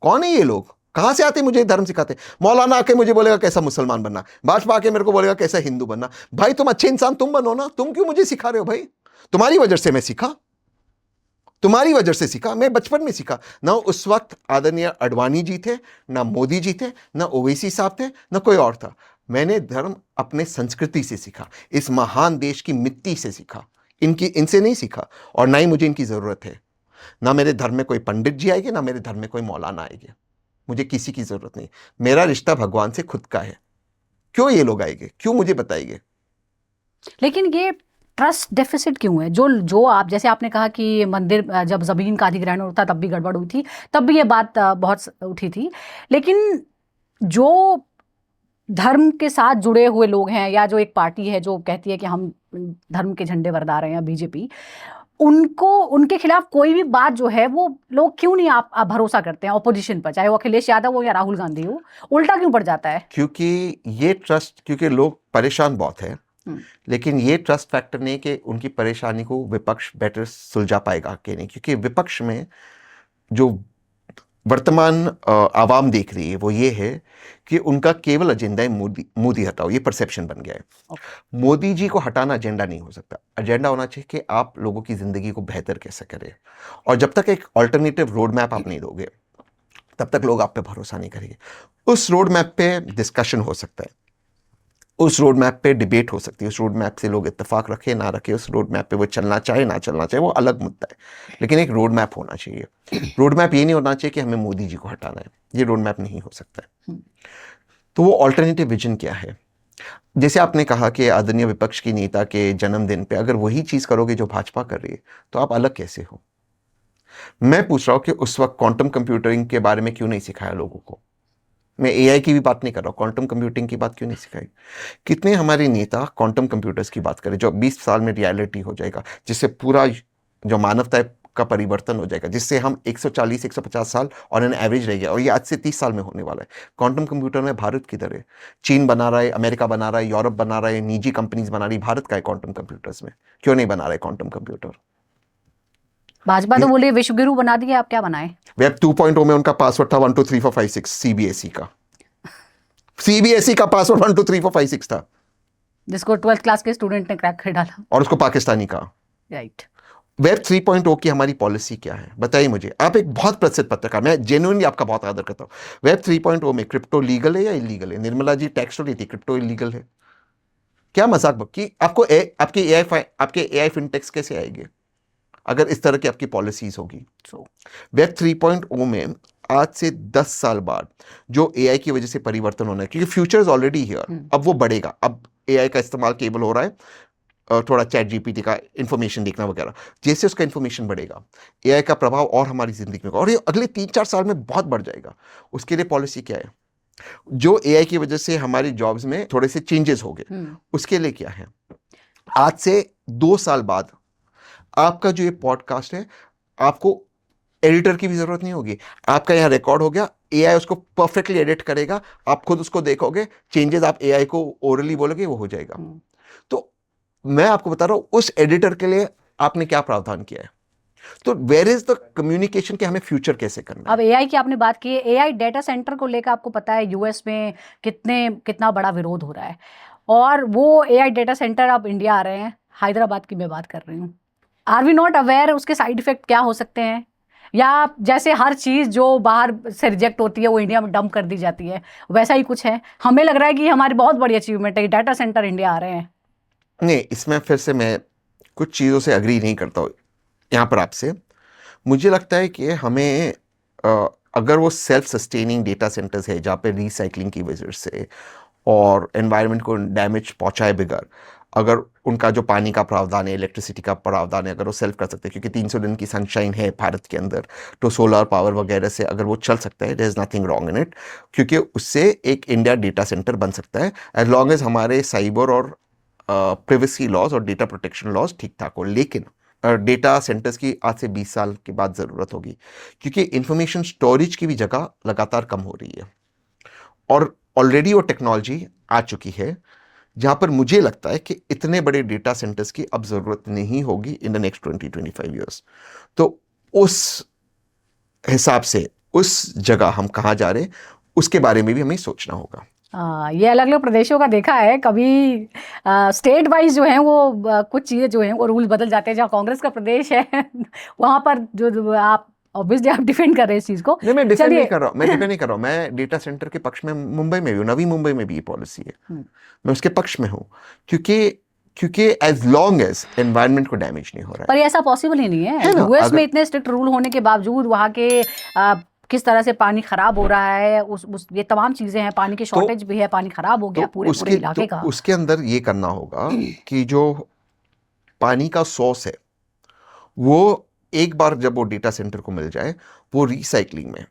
कौन है ये लोग? कहां से आते मुझे धर्म सिखाते? मौलाना आके मुझे बोलेगा कैसा मुसलमान बनना, भाजपा आके मेरे को बोलेगा कैसा हिंदू बनना। भाई तुम अच्छे इंसान तुम बनो ना, तुम क्यों मुझे सिखा रहे हो? भाई तुम्हारी वजह से मैं सीखा, तुम्हारी वजह से सीखा, मैं बचपन में सीखा। ना उस वक्त आदरणीय अडवाणी जी थे, ना मोदी जी थे, ना ओवैसी साहब थे, ना कोई और था। मैंने धर्म अपने संस्कृति से सीखा, इस महान देश की मिट्टी से सीखा, इनसे नहीं सीखा। और ना ही मुझे इनकी जरूरत है। ना मेरे धर्म में कोई पंडित जी आएंगे, ना मेरे धर्म में कोई मौलाना आएंगे। मुझे किसी की जरूरत नहीं। मेरा रिश्ता भगवान से खुद का है। क्यों ये लोग आएंगे? क्यों मुझे बताइए? लेकिन ये ट्रस्ट डेफिसिट क्यों है? जो आप, जैसे आपने कहा कि मंदिर जब जमीन का अधिग्रहण होता तब भी गड़बड़ हुई थी, तब भी ये बात बहुत उठी थी। लेकिन जो धर्म के साथ जुड़े हुए लोग हैं, या जो एक पार्टी है जो कहती है कि हम धर्म के झंडे बरदार हैं, या बीजेपी, उनके खिलाफ कोई भी बात जो है वो लोग क्यों नहीं आप भरोसा करते हैं? ऑपोजिशन पर, चाहे वो अखिलेश यादव हो या राहुल गांधी हो, उल्टा क्यों पड़ जाता है? क्योंकि लोग परेशान बहुत है। लेकिन ये ट्रस्ट फैक्टर नहीं कि उनकी परेशानी को विपक्ष बेटर सुलझा पाएगा कि नहीं। क्योंकि विपक्ष में जो वर्तमान आवाम देख रही है वो ये है कि उनका केवल एजेंडा है मोदी हटाओ। ये परसेप्शन बन गया है। मोदी जी को हटाना एजेंडा नहीं हो सकता। एजेंडा होना चाहिए कि आप लोगों की जिंदगी को बेहतर कैसे करें। और जब तक एक ऑल्टरनेटिव रोड मैप आप नहीं दोगे तब तक लोग आप पे भरोसा नहीं करेंगे। उस रोड मैप पे डिस्कशन हो सकता है, उस रोड मैप पे डिबेट हो सकती है, उस रोड मैप से लोग इत्तेफाक रखे ना रखे, उस रोड मैप पे वो चलना चाहे ना चलना चाहे, वो अलग मुद्दा है। लेकिन एक रोड मैप होना चाहिए। रोड मैप ये नहीं होना चाहिए कि हमें मोदी जी को हटाना है, ये रोड मैप नहीं हो सकता है। तो वो ऑल्टरनेटिव विजन क्या है? जैसे आपने कहा कि आदरणीय विपक्ष की नेता के जन्मदिन पे अगर वही चीज करोगे जो भाजपा कर रही है, तो आप अलग कैसे हो? मैं पूछ रहा हूं कि उस वक्त क्वांटम कंप्यूटिंग के बारे में क्यों नहीं सिखाया लोगों को? मैं एआई की भी बात नहीं कर रहा हूं, क्वांटम कंप्यूटिंग की बात क्यों नहीं सिखाई? कितने हमारे नेता क्वांटम कंप्यूटर्स की बात करें जो 20 साल में रियलिटी हो जाएगा, जिससे पूरा जो मानवता का परिवर्तन हो जाएगा, जिससे हम 140-150 साल और एन एवरेज रह गया, और ये आज से 30 साल में होने वाला है। क्वांटम कंप्यूटर में भारत किधर है? चीन बना रहा है, अमेरिका बना रहा है, यूरोप बना रहा है, निजी कंपनीज बना रही, भारत का है क्वांटम कंप्यूटर्स में? क्यों नहीं बना रहे क्वांटम कंप्यूटर? भाजपा तो बोले विश्वगुरु बना दिए, आप क्या बनाए? वेब 2.0 में उनका पासवर्ड था 1 2 3 4 5 6, सीबीएसई का। सीबीएसई का पासवर्ड 1 2 3 4 5 6 था, जिसको 12th क्लास के स्टूडेंट ने क्रैक कर डाला। और उसको पाकिस्तानी कहा। राइट। वेब 3.0 की हमारी पॉलिसी क्या है बताइए मुझे। आप एक बहुत प्रसिद्ध पत्रकार, मैं जेन्युइनली आपका बहुत आदर करता हूँ। वेब 3.0 में क्रिप्टो लीगल है या इलीगल है? निर्मला जी टैक्स तो लेती, क्रिप्टो इलीगल है? क्या मजाक कि आपको आपके एआई फिनटेक्स कैसे आएंगे अगर इस तरह की आपकी पॉलिसीज होगी? वेब 3.0 में आज से 10 साल बाद जो एआई की वजह से परिवर्तन होना है, क्योंकि फ्यूचर इज ऑलरेडी हियर, अब वो बढ़ेगा। अब एआई का इस्तेमाल केवल हो रहा है थोड़ा चैट जीपीटी का इंफॉर्मेशन देखना वगैरह, जैसे उसका इंफॉर्मेशन बढ़ेगा एआई का प्रभाव और हमारी जिंदगी में, और ये अगले 3-4 साल में बहुत बढ़ जाएगा। उसके लिए पॉलिसी क्या है? जो एआई की वजह से हमारी जॉब्स में थोड़े से चेंजेस हो गए, उसके लिए क्या है? आज से 2 साल बाद आपका जो ये पॉडकास्ट है, आपको एडिटर की भी जरूरत नहीं होगी। आपका यहाँ रिकॉर्ड हो गया, एआई उसको परफेक्टली एडिट करेगा, आप खुद उसको देखोगे, चेंजेस आप एआई को ओरली बोलोगे, वो हो जाएगा। तो मैं आपको बता रहा हूं उस एडिटर के लिए आपने क्या प्रावधान किया है। तो वेयर इज द कम्युनिकेशन कि हमें फ्यूचर कैसे करना है? अब एआई की आपने बात की है, एआई डेटा सेंटर को लेकर आपको पता है यूएस में कितना बड़ा विरोध हो रहा है, और वो एआई डेटा सेंटर अब इंडिया आ रहे हैं। हैदराबाद की मैं बात कर रही हूँ। आर वी नॉट अवेयर उसके साइड इफेक्ट क्या हो सकते हैं? या जैसे हर चीज़ जो बाहर से रिजेक्ट होती है वो इंडिया में डंप कर दी जाती है, वैसा ही कुछ है? हमें लग रहा है कि हमारी बहुत बड़ी अचीवमेंट है कि डाटा सेंटर इंडिया आ रहे हैं। नहीं, इसमें फिर से मैं कुछ चीज़ों से अग्री नहीं करता हूँ यहाँ पर आपसे। मुझे लगता है कि हमें अगर वो सेल्फ सस्टेनिंग डेटा सेंटर्स है जहाँ पे रिसाइकलिंग की वजह से और एनवायरनमेंट को डैमेज पहुँचाए बगैर, अगर उनका जो पानी का प्रावधान है, इलेक्ट्रिसिटी का प्रावधान है, अगर वो सेल्फ कर सकते हैं, क्योंकि 300 दिन की सनशाइन है भारत के अंदर, तो सोलर पावर वगैरह से अगर वो चल सकता है, there is nothing wrong in it, क्योंकि उससे एक इंडिया डेटा सेंटर बन सकता है एज लॉन्ग एज हमारे साइबर और प्रिवेसी लॉज और डेटा प्रोटेक्शन लॉज ठीक ठाक हो। लेकिन डेटा सेंटर्स की आज से 20 साल के बाद ज़रूरत होगी, क्योंकि इंफॉर्मेशन स्टोरेज की भी जगह लगातार कम हो रही है, और ऑलरेडी वो टेक्नोलॉजी आ चुकी है जहां पर मुझे लगता है कि इतने बड़े डेटा सेंटर्स की अब ज़रूरत नहीं होगी इन द नेक्स्ट 20-25 ईयर्स। तो उस हिसाब से उस जगह हम कहाँ जा रहे हैं उसके बारे में भी हमें सोचना होगा। ये अलग अलग प्रदेशों का देखा है, कभी स्टेट वाइज जो है वो कुछ चीज़ें जो हैं वो रूल बदल जाते हैं। जहाँ कांग्रेस का प्रदेश है वहाँ पर जो आप ऑब्वियसली आप डिफेंड कर रहे हैं इस चीज़ को। नहीं, मैं डिफेंड नहीं कर रहा हूँ, मैं डेटा सेंटर के पक्ष में मुंबई में भी हूँ, नवी मुंबई में भी ये पॉलिसी है, मैं उसके पक्ष में हूँ, क्योंकि एज लॉन्ग एज एनवायरनमेंट को डैमेज नहीं हो रहा है। पर ऐसा पॉसिबल ही नहीं है यूएस में इतने स्ट्रिक्ट रूल होने के बावजूद। वहाँ के किस तरह से पानी खराब हो रहा है, ये तमाम चीजें हैं, पानी की शॉर्टेज भी है, पानी खराब हो गया पूरे इलाके का। उसके अंदर ये करना होगा कि जो पानी का सोर्स है वो एक बार जब वो डेटा सेंटर को मिल जाए, वो रिसाइकलिंग में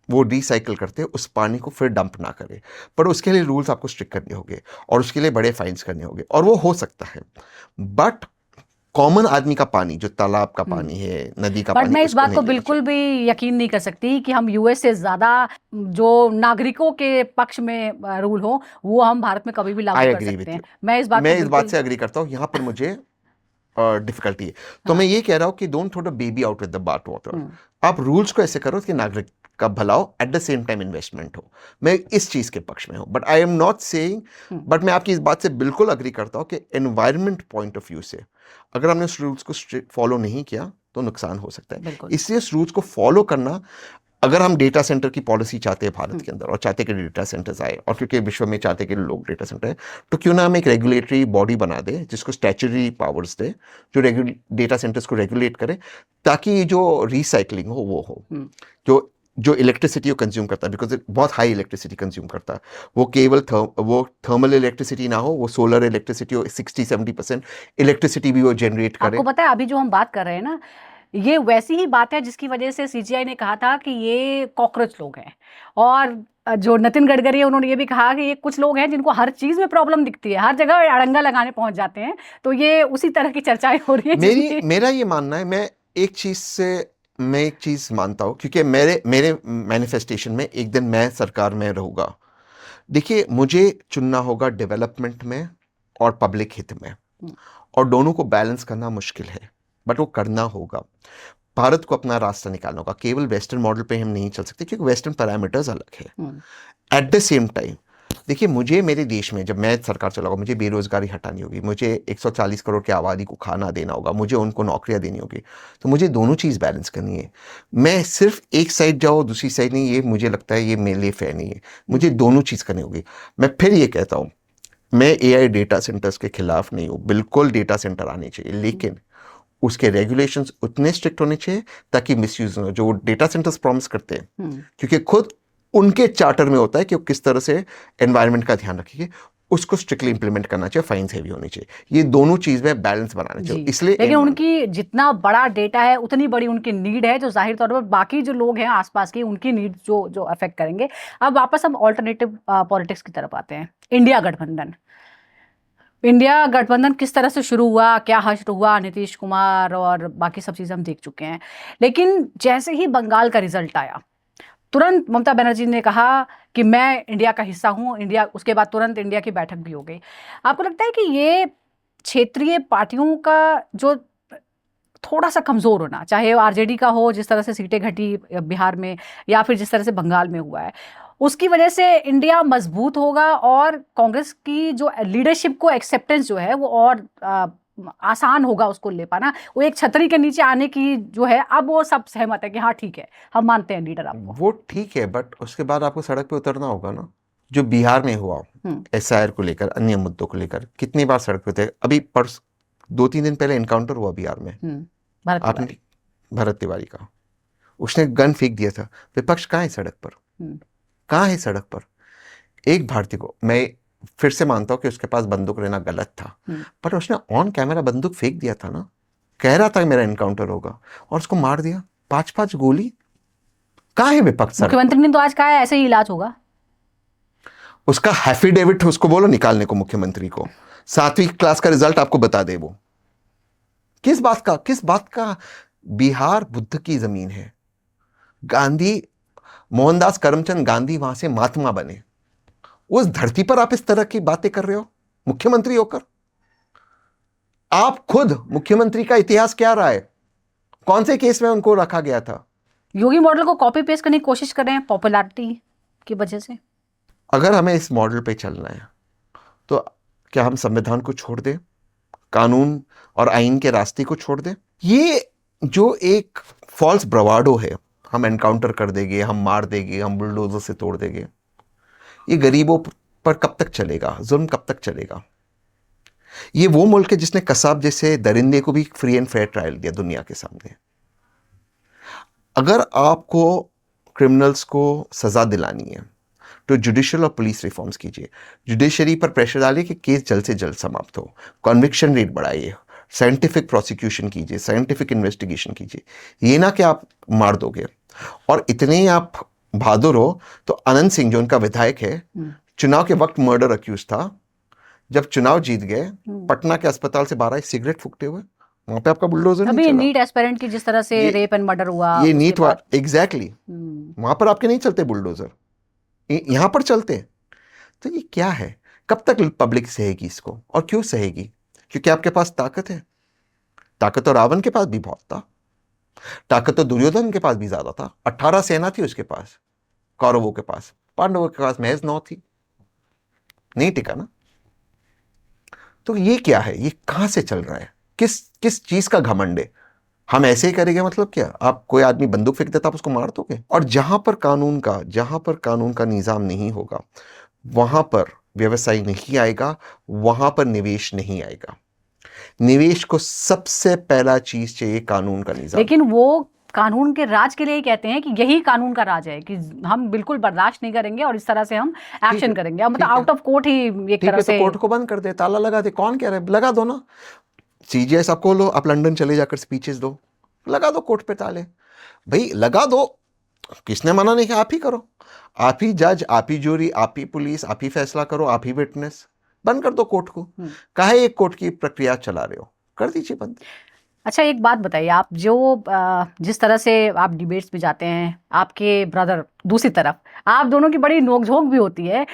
वो रिसाइकल करते उस पानी को फिर डंप ना करे, पर उसके लिए रूल्स आपको स्ट्रिक्ट करने होंगे और उसके लिए बड़े फाइन्स करने होंगे, और वो हो सकता है। बट कॉमन आदमी का पानी, जो तालाब का पानी है, नदी का पानी, बट मैं इस बात को बिल्कुल भी यकीन नहीं कर सकती कि हम यूएस से ज्यादा जो नागरिकों के पक्ष में रूल हो वो हम भारत में कभी भी लागू कर सकते हैं। मैं इस बात से एग्री करता हूँ। यहाँ पर मुझे डिफिकल्टी है, तो मैं ये कह रहा हूँ कि don't throw the baby out with the bath water. आप रूल्स को ऐसे करो कि नागरिक का भला हो, at the same time investment हो। मैं इस चीज के पक्ष में हूं, but I am not saying, but मैं आपकी इस बात से बिल्कुल अग्री करता हूं कि एनवायरनमेंट पॉइंट ऑफ व्यू से अगर हमने उस रूल्स को फॉलो नहीं किया तो नुकसान हो सकता है। इसलिए उस रूल्स को फॉलो करना अगर हम डेटा सेंटर की पॉलिसी चाहते हैं भारत के अंदर और चाहते हैं कि डेटा सेंटर्स आए, और क्योंकि विश्व में चाहते हैं कि लोग डेटा सेंटर है, तो क्यों ना हम एक रेगुलेटरी बॉडी बना दे जिसको स्टैच्यूटरी पावर्स दे, जो डेटा सेंटर्स को रेगुलेट करे, ताकि जो रिसाइकलिंग हो वो हो, जो जो इलेक्ट्रिसिटी को कंज्यूम करता है, बिकॉज बहुत हाई इलेक्ट्रिसिटी कंज्यूम करता है, वो केवल वो थर्मल इलेक्ट्रिसिटी ना हो, वो सोलर इलेक्ट्रिसिटी हो, 60-70% इलेक्ट्रिसिटी भी वो जनरेट करे। आपको पता है अभी जो हम बात कर रहे हैं ना, ये वैसी ही बात है जिसकी वजह से सीजीआई ने कहा था कि ये कॉकरोच लोग हैं, और जो नितिन गडकरी है उन्होंने ये भी कहा कि ये कुछ लोग हैं जिनको हर चीज में प्रॉब्लम दिखती है, हर जगह अड़ंगा लगाने पहुंच जाते हैं। तो ये उसी तरह की चर्चाएं हो रही है। मेरा ये मानना है, मैं एक चीज मानता हूं, क्योंकि मेरे मैनिफेस्टेशन में एक दिन मैं सरकार में रहूंगा। देखिए, मुझे चुनना होगा डेवलपमेंट में और पब्लिक हित में, और दोनों को बैलेंस करना मुश्किल है, बट वो करना होगा। भारत को अपना रास्ता निकालना होगा, केवल वेस्टर्न मॉडल पे हम नहीं चल सकते, क्योंकि वेस्टर्न पैरामीटर्स अलग है। एट द सेम टाइम देखिए, मुझे मेरे देश में जब मैं सरकार चलाऊंगा, मुझे बेरोजगारी हटानी होगी, मुझे 140 करोड़ की आबादी को खाना देना होगा, मुझे उनको नौकरियां देनी होगी, तो मुझे दोनों चीज़ बैलेंस करनी है। मैं सिर्फ एक साइड जाओ दूसरी साइड नहीं, ये मुझे लगता है ये मेरे लिए फेयर नहीं है। मुझे दोनों चीज़ करनी होगी। मैं फिर ये कहता हूँ, मैं एआई डेटा सेंटर्स के खिलाफ नहीं हूँ, बिल्कुल डेटा सेंटर आने चाहिए, लेकिन उसके रेगुलेशंस उतने स्ट्रिक्ट होने चाहिए ताकि मिसयूज ना हो, जो डेटा सेंटर्स प्रॉमिस करते हैं, क्योंकि खुद उनके चार्टर में होता है कि वो किस तरह से एनवायरनमेंट का ध्यान रखेंगे, उसको स्ट्रिक्टली इंप्लीमेंट करना चाहिए, फाइन्स हैवी होनी चाहिए। ये दोनों चीज में बैलेंस बनाना चाहिए। इसलिए लेकिन उनकी जितना बड़ा डेटा है उतनी बड़ी उनकी नीड है, जो जाहिर तौर पर बाकी जो लोग हैं आसपास की उनकी नीड जो अफेक्ट करेंगे। अब वापस हम ऑल्टरनेटिव पॉलिटिक्स की तरफ आते हैं। इंडिया गठबंधन किस तरह से शुरू हुआ, क्या हश्र हुआ, नीतीश कुमार और बाकी सब चीज़ें हम देख चुके हैं। लेकिन जैसे ही बंगाल का रिजल्ट आया, तुरंत ममता बनर्जी ने कहा कि मैं इंडिया का हिस्सा हूं, इंडिया, उसके बाद तुरंत इंडिया की बैठक भी हो गई। आपको लगता है कि ये क्षेत्रीय पार्टियों का जो थोड़ा सा कमजोर होना, चाहे वो आरजेडी का हो, जिस तरह से सीटें घटी बिहार में, या फिर जिस तरह से बंगाल में हुआ है, उसकी वजह से इंडिया मजबूत होगा और कांग्रेस की जो लीडरशिप को एक्सेप्टेंस जो है वो और आसान होगा उसको ले पाना, वो एक छतरी के नीचे आने की जो है, अब वो सब सहमत है कि हाँ ठीक है, हम मानते हैं लीडर आपको। वो ठीक है, बट उसके बाद आपको सड़क पे उतरना होगा ना। जो बिहार में हुआ एसआईआर को लेकर, अन्य मुद्दों को लेकर, कितनी बार सड़क पे उतरे। अभी 2-3 दिन पहले एनकाउंटर हुआ बिहार में, आपने भरत तिवारी का, उसने गन फेंक दिया था। विपक्ष कहाँ है सड़क पर? कहाँ है सड़क पर? एक भारतीय को, मैं फिर से मानता हूं कि उसके पास बंदूक रहना गलत था, पर उसने ऑन कैमरा बंदूक फेंक दिया था ना, कह रहा था मेरा एनकाउंटर होगा, और उसको मार दिया 5-5 गोली। कहाँ है विपक्ष? मुख्यमंत्री ने तो आज कहा है ऐसे ही इलाज होगा। उसका एफिडेविट उसको बोलो निकालने को, मुख्यमंत्री को 7वीं क्लास का रिजल्ट आपको बता दे वो। किस बात का? बिहार बुद्ध की जमीन है। गांधी, मोहनदास करमचंद गांधी वहां से महात्मा बने। उस धरती पर आप इस तरह की बातें कर रहे हो मुख्यमंत्री होकर? आप खुद मुख्यमंत्री का इतिहास क्या रहा है? कौन से केस में उनको रखा गया था? योगी मॉडल को कॉपी पेस्ट करने की कोशिश कर रहे हैं पॉपुलैरिटी की वजह से। अगर हमें इस मॉडल पे चलना है तो क्या हम संविधान को छोड़ दें, कानून और आईन के रास्ते को छोड़ दें? ये जो एक फॉल्स ब्रवाडो है, हम एनकाउंटर कर देंगे, हम मार देंगे, हम बुलडोजर से तोड़ देंगे, ये गरीबों पर कब तक चलेगा? जुल्म कब तक चलेगा? ये वो मुल्क है जिसने कसाब जैसे दरिंदे को भी फ्री एंड फेयर ट्रायल दिया दुनिया के सामने। अगर आपको क्रिमिनल्स को सजा दिलानी है तो जुडिशियल और पुलिस रिफॉर्म्स कीजिए, जुडिशरी पर प्रेशर डालिए कि केस जल्द से जल्द समाप्त हो, कन्विक्शन रेट बढ़ाइए, साइंटिफिक प्रोसिक्यूशन कीजिए, साइंटिफिक इन्वेस्टिगेशन कीजिए। ये ना कि आप मार दोगे। और इतने ही आप बहादुर हो तो अनंत सिंह जो उनका विधायक है, चुनाव के वक्त मर्डर अक्यूज था, जब चुनाव जीत गए पटना के अस्पताल से 12 सिगरेट फूकते हुए, वहां पे आपका बुलडोजर नहीं चला। नीट एस्पिरेंट की जिस तरह से रेप एंड मर्डर हुआ, ये नीट एग्जैक्टली, वहां पर आपके नहीं चलते बुलडोजर, यहां पर चलते हैं। तो ये क्या है? कब तक पब्लिक सहेगी इसको? और क्यों सहेगी? क्योंकि आपके पास ताकत है। ताकत तो रावण के पास भी बहुत था, ताकत तो दुर्योधन के पास भी ज्यादा था। 18 सेना थी उसके पास, कौरवों के पास। पांडवों के पास महज 9 थी। नहीं टिका ना। तो ये क्या है? ये कहां से चल रहा है? किस चीज का घमंड है? हम ऐसे ही करेंगे मतलब क्या? आप कोई आदमी बंदूक फेंक देता, आप उसको मार दोगे? और जहां पर कानून का निजाम नहीं होगा, वहां पर व्यवसाय नहीं आएगा, वहां पर निवेश नहीं आएगा। निवेश को सबसे पहला चीज चाहिए कानून का निजाम। लेकिन वो कानून के राज के लिए ही कहते हैं कि यही कानून का राज है, कि हम बिल्कुल बर्दाश्त नहीं करेंगे और इस तरह से हम एक्शन करेंगे, मतलब आउट ऑफ कोर्ट ही एक ठीक तरह है, से। तो कोर्ट को बंद कर दे, ताला लगा दे, कौन कह रहा है? लगा दो ना, सीजीआई आप खोलो, आप लंदन चले जाकर स्पीचेस दो, लगा दो कोर्ट पे ताले, भाई लगा दो। किसने मना नहीं किया? आप ही करो, आप ही जज, आप ही जूरी, आप ही पुलिस, आप ही फैसला करो, आप ही विटनेस। बंद कर दो कोर्ट को। काहे एक कोर्ट की प्रक्रिया चला रहे हो? कर दीजिए बंद। अच्छा एक बात बताइए, आप जो जिस तरह से आप डिबेट्स में जाते हैं, आपके ब्रदर दूसरी तरफ, आप दोनों की बड़ी नोकझोंक भी होती है।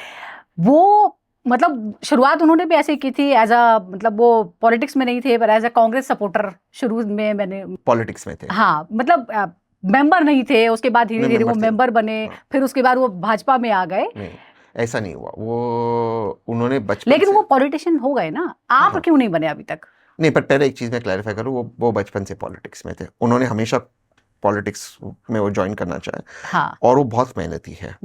वो मतलब शुरुआत उन्होंने भी ऐसे ही की थी, एज अ मतलब वो पॉलिटिक्स में नहीं थे पर एज अ कांग्रेस सपोर्टर शुरू में मैंने पॉलिटिक्स में थे, हाँ, मतलब मेंबर नहीं थे, उसके बाद धीरे नहीं, धीरे वो member थे। मेंबर बने, हाँ। फिर उसके बाद वो भाजपा में आ गए। नहीं, ऐसा नहीं हुआ, वो उन्होंने बचपन लेकिन से, वो पॉलिटिशियन हो गए ना, आप हाँ। क्यों नहीं बने अभी तक? नहीं, पर पहले एक चीज मैं क्लैरिफाई करूँ, वो बचपन से पॉलिटिक्स में थे, उन्होंने हमेशा पॉलिटिक्स में वो ज्वाइन करना चाहे, हाँ। और वो बहुत मेहनती है।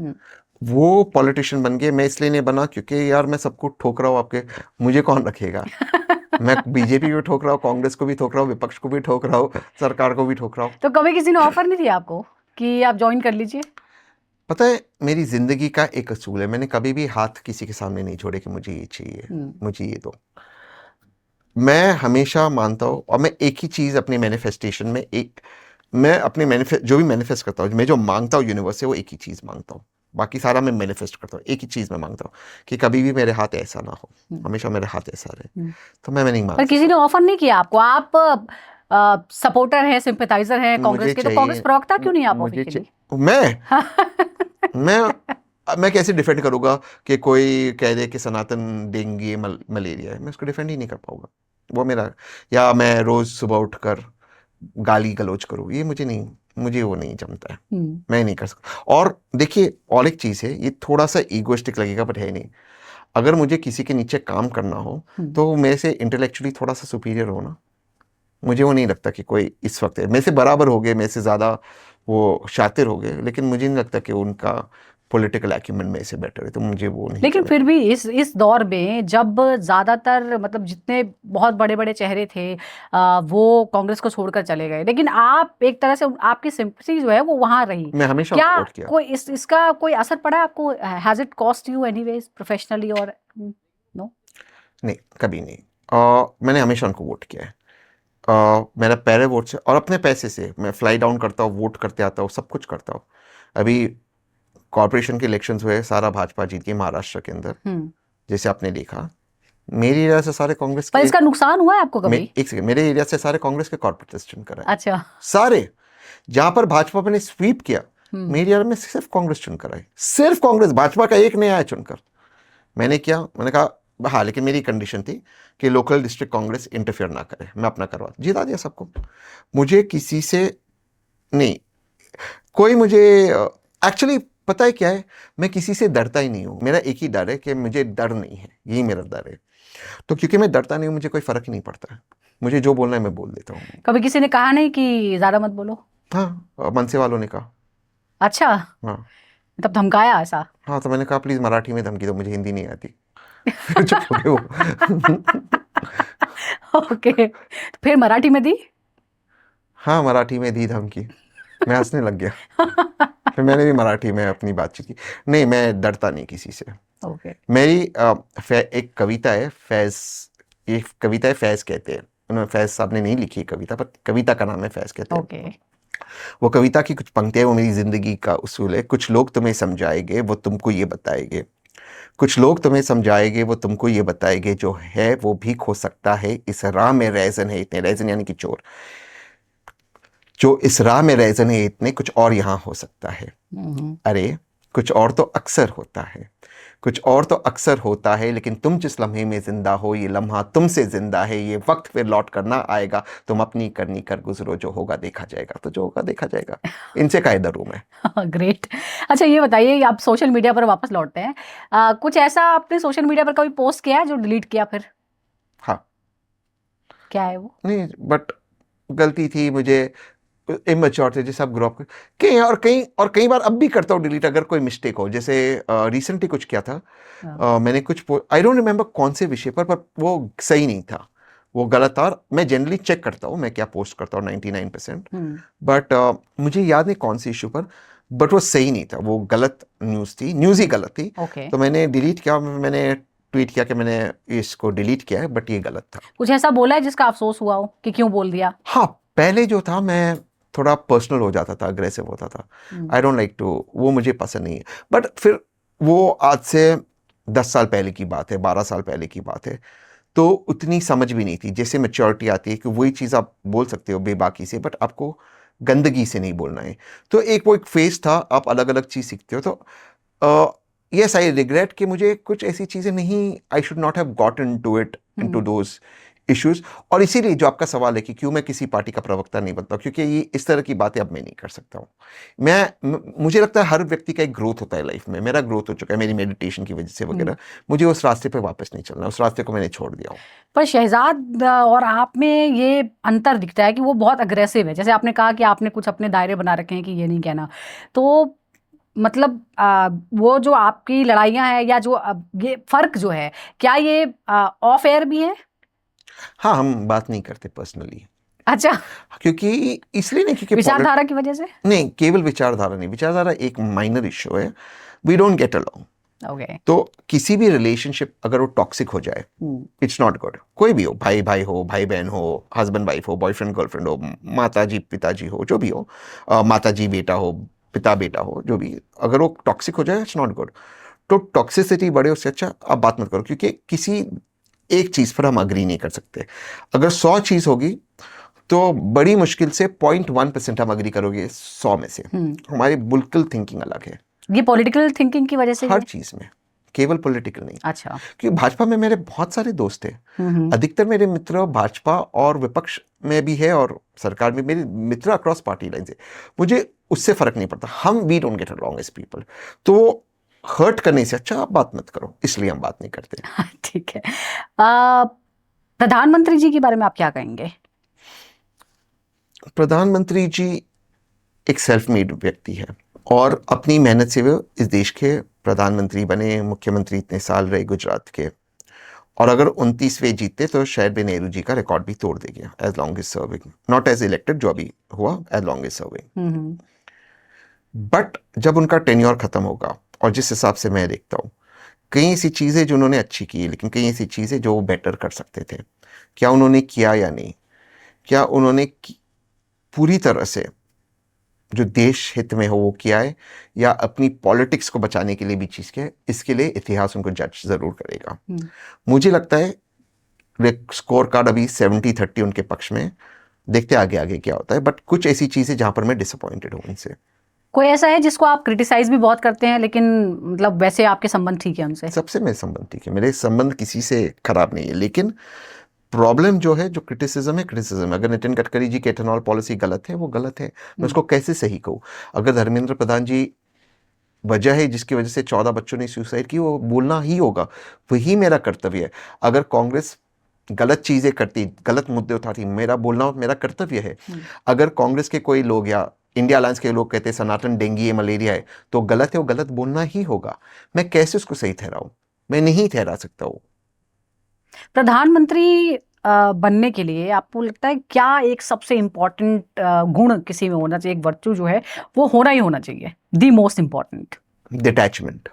वो पॉलिटिशियन बन गए, मैं इसलिए नहीं बना क्योंकि यार मैं सबको ठोक रहा हूँ, आपके मुझे कौन रखेगा? मैं बीजेपी को ठोक रहा हूँ, कांग्रेस को भी ठोक रहा हूँ, विपक्ष को भी ठोक रहा हूँ, सरकार को भी ठोक रहा हूँ। तो कभी किसी ने ऑफर नहीं दिया आपको कि आप ज्वाइन कर लीजिए? पता है, मेरी जिंदगी का एक असूल है, मैंने कभी भी हाथ किसी के सामने नहीं जोड़े कि मुझे ये चाहिए, मुझे ये दो। मैं हमेशा मानता हूँ, और मैं एक ही चीज अपने मैनिफेस्टेशन में, मैं अपने जो भी मैनिफेस्ट करता हूँ, मैं जो मांगता हूँ यूनिवर्स से, वो एक ही चीज मांगता हूँ। बाकी सारा मैं मैनिफेस्ट करता हूँ, एक ही चीज मैं मांगता हूँ कि कभी भी मेरे हाथ ऐसा ना हो, हमेशा मेरे हाथ ऐसा रहे। तो मैं नहीं मांग पर किसी ने ऑफर नहीं किया आपको? आप सपोर्टर हैं, सिंपैथाइजर हैं सकता। कांग्रेस के, तो कांग्रेस प्रवक्ता क्यों नहीं आप ऑफिशियली? मैं कैसे डिफेंड करूंगा कि कोई कह दे कि सनातन डेंगू मलेरिया है? मैं उसको डिफेंड ही नहीं कर पाऊंगा। वो मेरा, या मैं रोज सुबह उठकर गाली गलौज करूँ, ये मुझे वो नहीं जमता है, मैं नहीं कर सकता। और देखिए, और एक चीज है, ये थोड़ा सा ईगोइस्टिक लगेगा बट है नहीं। अगर मुझे किसी के नीचे काम करना हो तो मेरे से इंटेलेक्चुअली थोड़ा सा सुपीरियर हो ना। मुझे वो नहीं लगता कि कोई इस वक्त है, मेरे से बराबर हो गए, मेरे से ज़्यादा वो शातिर हो गए, लेकिन मुझे नहीं लगता कि उनका पॉलिटिकल एक्यूमेंट मेरे से बेटर है, तो मुझे वो नहीं। लेकिन फिर भी इस दौर में जब ज्यादातर मतलब जितने बहुत बड़े बड़े चेहरे थे वो कांग्रेस को छोड़कर चले गए, लेकिन आप एक तरह से आपकी सिंपैथी जो है वो वहां रही। मैं हमेशा क्या वोट किया। कोई इसका कोई असर पड़ा आपको? Has it cost you anyways professionally और नो? नहीं, कभी नहीं। मैंने हमेशा उनको वोट किया है। मेरा पहले वोट से और अपने पैसे से मैं फ्लाई डाउन करता हूँ, वोट करते आता हूँ, सब कुछ करता हूँ। अभी कॉर्पोरेशन के इलेक्शंस हुए, सारा भाजपा जीत गई महाराष्ट्र के अंदर, जैसे आपने देखा। मेरे एरिया से सारे कांग्रेस पर के, इसका नुकसान हुआ है आपको कभी? एक सेकंड, मेरे एरिया से सारे कांग्रेस के कॉर्पोरेट चुन कर आए। अच्छा। सारे, जहां पर भाजपा ने स्वीप किया, मेरे एरिया में सिर्फ कांग्रेस चुनकर आई, सिर्फ कांग्रेस, भाजपा का एक नहीं आया चुनकर। मैंने कहा हाँ, लेकिन मेरी कंडीशन थी कि लोकल डिस्ट्रिक्ट कांग्रेस इंटरफेयर ना करे, मैं अपना करवा, जिता दिया सबको। मुझे किसी से नहीं, कोई मुझे एक्चुअली पता है क्या है, मैं किसी से डरता ही नहीं हूँ। मेरा एक ही डर है कि मुझे डर नहीं है, यही मेरा डर है। तो क्योंकि मैं डरता नहीं हूँ, मुझे कोई फर्क ही नहीं पड़ता है, मुझे जो बोलना है मैं बोल देता हूँ। कभी किसी ने कहा नहीं कि ज्यादा मत बोलो? हाँ, मनसे वालों ने कहा। अच्छा, हाँ, तब धमकाया ऐसा? हाँ, तो मैंने कहा प्लीज मराठी में धमकी दो, मुझे हिंदी नहीं आती। फिर चुप हो गए वो। ओके, फिर मराठी में दी? हाँ, मराठी में दी धमकी, मैं हंसने लग गया। फिर मैंने भी मराठी में अपनी बातचीत की। नहीं, मैं डरता नहीं किसी से। ओके। मेरी एक कविता है, फैज, ये कविता है, फैज कहते हैं। उन्होंने, फैज साहब ने नहीं लिखी कविता, पर कविता का नाम है फैज कहते हैं। ओके। वो कविता की कुछ पंक्तियां, वो मेरी जिंदगी का उसूल है। कुछ लोग तुम्हें समझाएंगे, वो तुमको ये बताएंगे, कुछ लोग तुम्हें समझाएंगे, वो तुमको ये बताएंगे, जो है वो भी खो सकता है, इस राह में रैजन है इतने, रैजन यानी कि चोर, जो इस राह में रैजन है इतने, कुछ और यहाँ हो सकता है। अरे कुछ और तो अक्सर होता है, कुछ और तो अक्सर होता है, लेकिन तुम जिस लम्हे में जिंदा हो, ये लम्हा तुमसे जिंदा है, ये वक्त फिर लौट कर ना आएगा, तुम अपनी करनी कर गुजरो, जो होगा देखा जाएगा। तो जो होगा देखा जाएगा, इनसे काहे डरूं मैं। ग्रेट। अच्छा ये बताइए, आप सोशल मीडिया पर वापस लौटते हैं, कुछ ऐसा आपने सोशल मीडिया पर कभी पोस्ट किया है जो डिलीट किया फिर? हाँ। क्या है वो? नहीं, बट गलती थी, मुझे इमेच्योर थे, जैसे आप ग्रो अप कई बार अब भी करता हूँ डिलीट अगर कोई मिस्टेक हो। जैसे रिसेंटली कुछ किया था, मैंने कुछ आई डोंट रिमेम्बर कौन से विषय पर वो सही नहीं था, वो गलत था। और मैं जनरली चेक करता हूँ मैं क्या पोस्ट करता हूँ 99%, बट मुझे याद नहीं कौन से इशू पर, बट वो सही नहीं था, वो गलत न्यूज़ ही गलत थी। ओके। तो मैंने डिलीट किया, मैंने ट्वीट किया कि मैंने इसको डिलीट किया है, बट ये गलत था। कुछ ऐसा बोला है जिसका अफसोस हुआ हो कि क्यों बोल दिया? हाँ, पहले जो था मैं थोड़ा पर्सनल हो जाता था, अग्रेसिव होता था। आई डोंट लाइक टू, वो मुझे पसंद नहीं है। बट फिर वो आज से 10 साल पहले की बात है, 12 साल पहले की बात है, तो उतनी समझ भी नहीं थी। जैसे मैच्योरिटी आती है कि वही चीज़ आप बोल सकते हो बेबाकी से, बट आपको गंदगी से नहीं बोलना है। तो वो एक फेज था, आप अलग अलग चीज़ सीखते हो। तो यस, आई रिग्रेट कि मुझे कुछ ऐसी चीज़ें नहीं, I should not have got into those issues. और इसीलिए जो आपका सवाल है कि क्यों मैं किसी पार्टी का प्रवक्ता नहीं बनता, क्योंकि ये इस तरह की बातें अब मैं नहीं कर सकता हूँ। मुझे लगता है हर व्यक्ति का एक ग्रोथ होता है लाइफ में। मेरा ग्रोथ हो चुका है मेरी मेडिटेशन की वजह से वगैरह। मुझे उस रास्ते पे वापस नहीं चलना, उस रास्ते को मैंने छोड़ दिया हूँ। पर शहजाद और आप में ये अंतर दिखता है कि वो बहुत अग्रेसिव है। जैसे आपने कहा कि आपने कुछ अपने दायरे बना रखे हैं कि ये नहीं कहना, तो मतलब वो जो आपकी लड़ाइयाँ हैं या जो ये फर्क जो है, क्या ये ऑफ एयर भी है? हाँ, हम बात नहीं करते पर्सनली। अच्छा, क्योंकि इसलिए नहीं, क्योंकि विचारधारा की वजह से? नहीं, केवल विचारधारा नहीं, विचारधारा एक माइनर इश्यू है। We don't get along. Okay. तो किसी भी रिलेशनशिप अगर वो टॉक्सिक हो जाए, इट्स नॉट गुड। कोई भी हो, भाई भाई हो, भाई बहन हो, हस्बैंड वाइफ हो, बॉयफ्रेंड गर्लफ्रेंड हो, माता जी पिताजी हो, जो भी हो, माता जी बेटा हो, पिता बेटा हो, जो भी, अगर वो टॉक्सिक हो जाए इट्स नॉट गुड। तो टॉक्सिसिटी बढ़े, उससे अच्छा आप बात मत करो, क्योंकि किसी एक चीज़ पर हम अग्री नहीं कर सकते। अगर 100 चीज़ होगी तो बड़ी मुश्किल से 0.1% हम अग्री करोगे 100 में से। हमारी बिल्कुल थिंकिंग अलग है। ये पॉलिटिकल थिंकिंग की वजह से हर चीज़ में, केवल पॉलिटिकल नहीं। अच्छा। क्योंकि भाजपा में मेरे बहुत सारे दोस्त थे। अधिकतर मेरे मित्र भाजपा और विपक्ष में भी है, और सरकार में मेरे मित्र अक्रॉस पार्टी लाइन से। मुझे उससे फर्क नहीं पड़ता। We don't get along as people. तो हर्ट करने से अच्छा आप बात मत करो, इसलिए हम बात नहीं करते। ठीक है। प्रधानमंत्री जी के बारे में आप क्या कहेंगे? प्रधानमंत्री जी एक सेल्फ मेड व्यक्ति है, और अपनी मेहनत से वो इस देश के प्रधानमंत्री बने, मुख्यमंत्री इतने साल रहे गुजरात के। और अगर 29वें जीतते तो शायद भी नेहरू जी का रिकॉर्ड भी तोड़ देंगे, as long as serving, not as elected जो अभी हुआ, as long as serving. But जब उनका टेन्योर खत्म होगा, और जिस हिसाब से मैं देखता हूँ, कई ऐसी चीज़ें जो उन्होंने अच्छी की, लेकिन कई ऐसी चीज़ें जो वो बेटर कर सकते थे। क्या उन्होंने किया या नहीं? क्या उन्होंने पूरी तरह से जो देश हित में हो वो किया है, या अपनी पॉलिटिक्स को बचाने के लिए भी चीज़ किया है? इसके लिए इतिहास उनको जज ज़रूर करेगा। मुझे लगता है स्कोर कार्ड अभी 70-30 उनके पक्ष में, देखते आगे आगे क्या होता है। बट कुछ ऐसी चीज़ें जहाँ पर मैं डिसअपॉइंटेड हूँ उनसे। कोई ऐसा है जिसको आप क्रिटिसाइज भी बहुत करते हैं, लेकिन मतलब वैसे आपके संबंध ठीक है उनसे? सबसे मेरे संबंध ठीक है, मेरे संबंध किसी से खराब नहीं है। लेकिन प्रॉब्लम जो है, जो क्रिटिसिज्म है, अगर नितिन गडकरी जी की एथेनॉल पॉलिसी गलत है, वो गलत है। मैं उसको कैसे सही कहूँ? अगर धर्मेंद्र प्रधान जी वजह है जिसकी वजह से 14 बच्चों ने सुसाइड की, वो बोलना ही होगा, वही मेरा कर्तव्य है। अगर कांग्रेस गलत चीज़ें करती, गलत मुद्दे उठाती, मेरा बोलना मेरा कर्तव्य है। अगर कांग्रेस के कोई लोग या इंडिया अलायंस के लोग कहते हैं सनातन डेंगू है, मलेरिया है, तो गलत है, वो गलत बोलना ही होगा। मैं कैसे उसको सही ठहराऊं? मैं नहीं ठहरा सकता हूँ। प्रधानमंत्री बनने के लिए आपको लगता है क्या एक सबसे इम्पोर्टेंट गुण किसी में होना चाहिए, एक वर्चू जो है वो होना ही होना चाहिए, the most important? Detachment.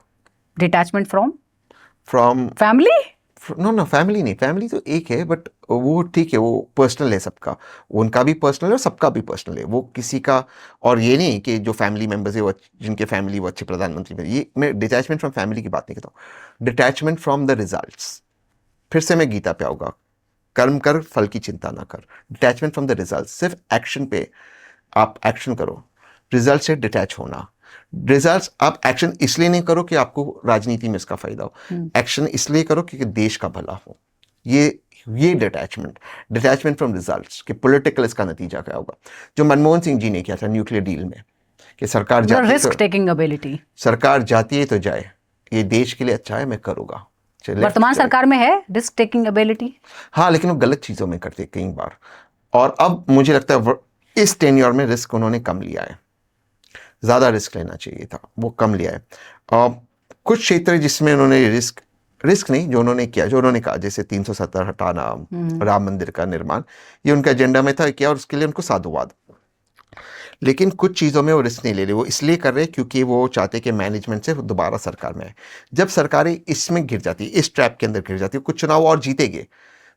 Detachment from family? No, family नहीं, फैमिली तो एक है, बट वो ठीक है, वो पर्सनल है सबका, उनका भी पर्सनल है और सबका भी पर्सनल है, वो किसी का। और ये नहीं कि जो फैमिली मेंबर्स है वो जिनके फैमिली वो अच्छे प्रधानमंत्री बने, ये मैं डिटैचमेंट फ्रॉम फैमिली की बात नहीं करता हूँ। Detachment from the results. फिर से मैं गीता पे आऊँगा, कर्म कर फल की चिंता ना कर। डिटैचमेंट फ्रॉम द रिजल्ट, सिर्फ एक्शन पे आप एक्शन करो, रिजल्ट से डिटैच होना। रिजल्ट्स आप एक्शन इसलिए नहीं करो कि आपको राजनीति में इसका फायदा हो, एक्शन इसलिए करो कि देश का भला हो। ये डिटैचमेंट फ्रॉम रिजल्ट्स कि पॉलिटिकल इसका नतीजा क्या होगा। जो मनमोहन सिंह जी ने किया था न्यूक्लियर डील में, कि सरकार जाती रिस्क टेकिंग एबिलिटी, सरकार जाती है तो जाए, ये देश के लिए अच्छा है, मैं करूँगा। वर्तमान सरकार में है रिस्क टेकिंग एबिलिटी? हाँ, लेकिन वो गलत चीज़ों में करते कई बार। और अब मुझे लगता है इस टेन्योर में रिस्क उन्होंने कम लिया है, ज़्यादा रिस्क लेना चाहिए था, वो कम लिया है। कुछ क्षेत्र जिसमें उन्होंने रिस्क नहीं, जो उन्होंने किया, जो उन्होंने कहा, जैसे 370 हटाना, राम मंदिर का निर्माण, ये उनके एजेंडा में था किया, और उसके लिए उनको साधुवाद। लेकिन कुछ चीज़ों में वो रिस्क नहीं ले रहे, वो इसलिए कर रहे क्योंकि वो चाहते कि मैनेजमेंट से दोबारा सरकार में आए। जब सरकारें इसमें गिर जाती, इस ट्रैप के अंदर गिर जाती, कुछ चुनाव और जीतेंगे,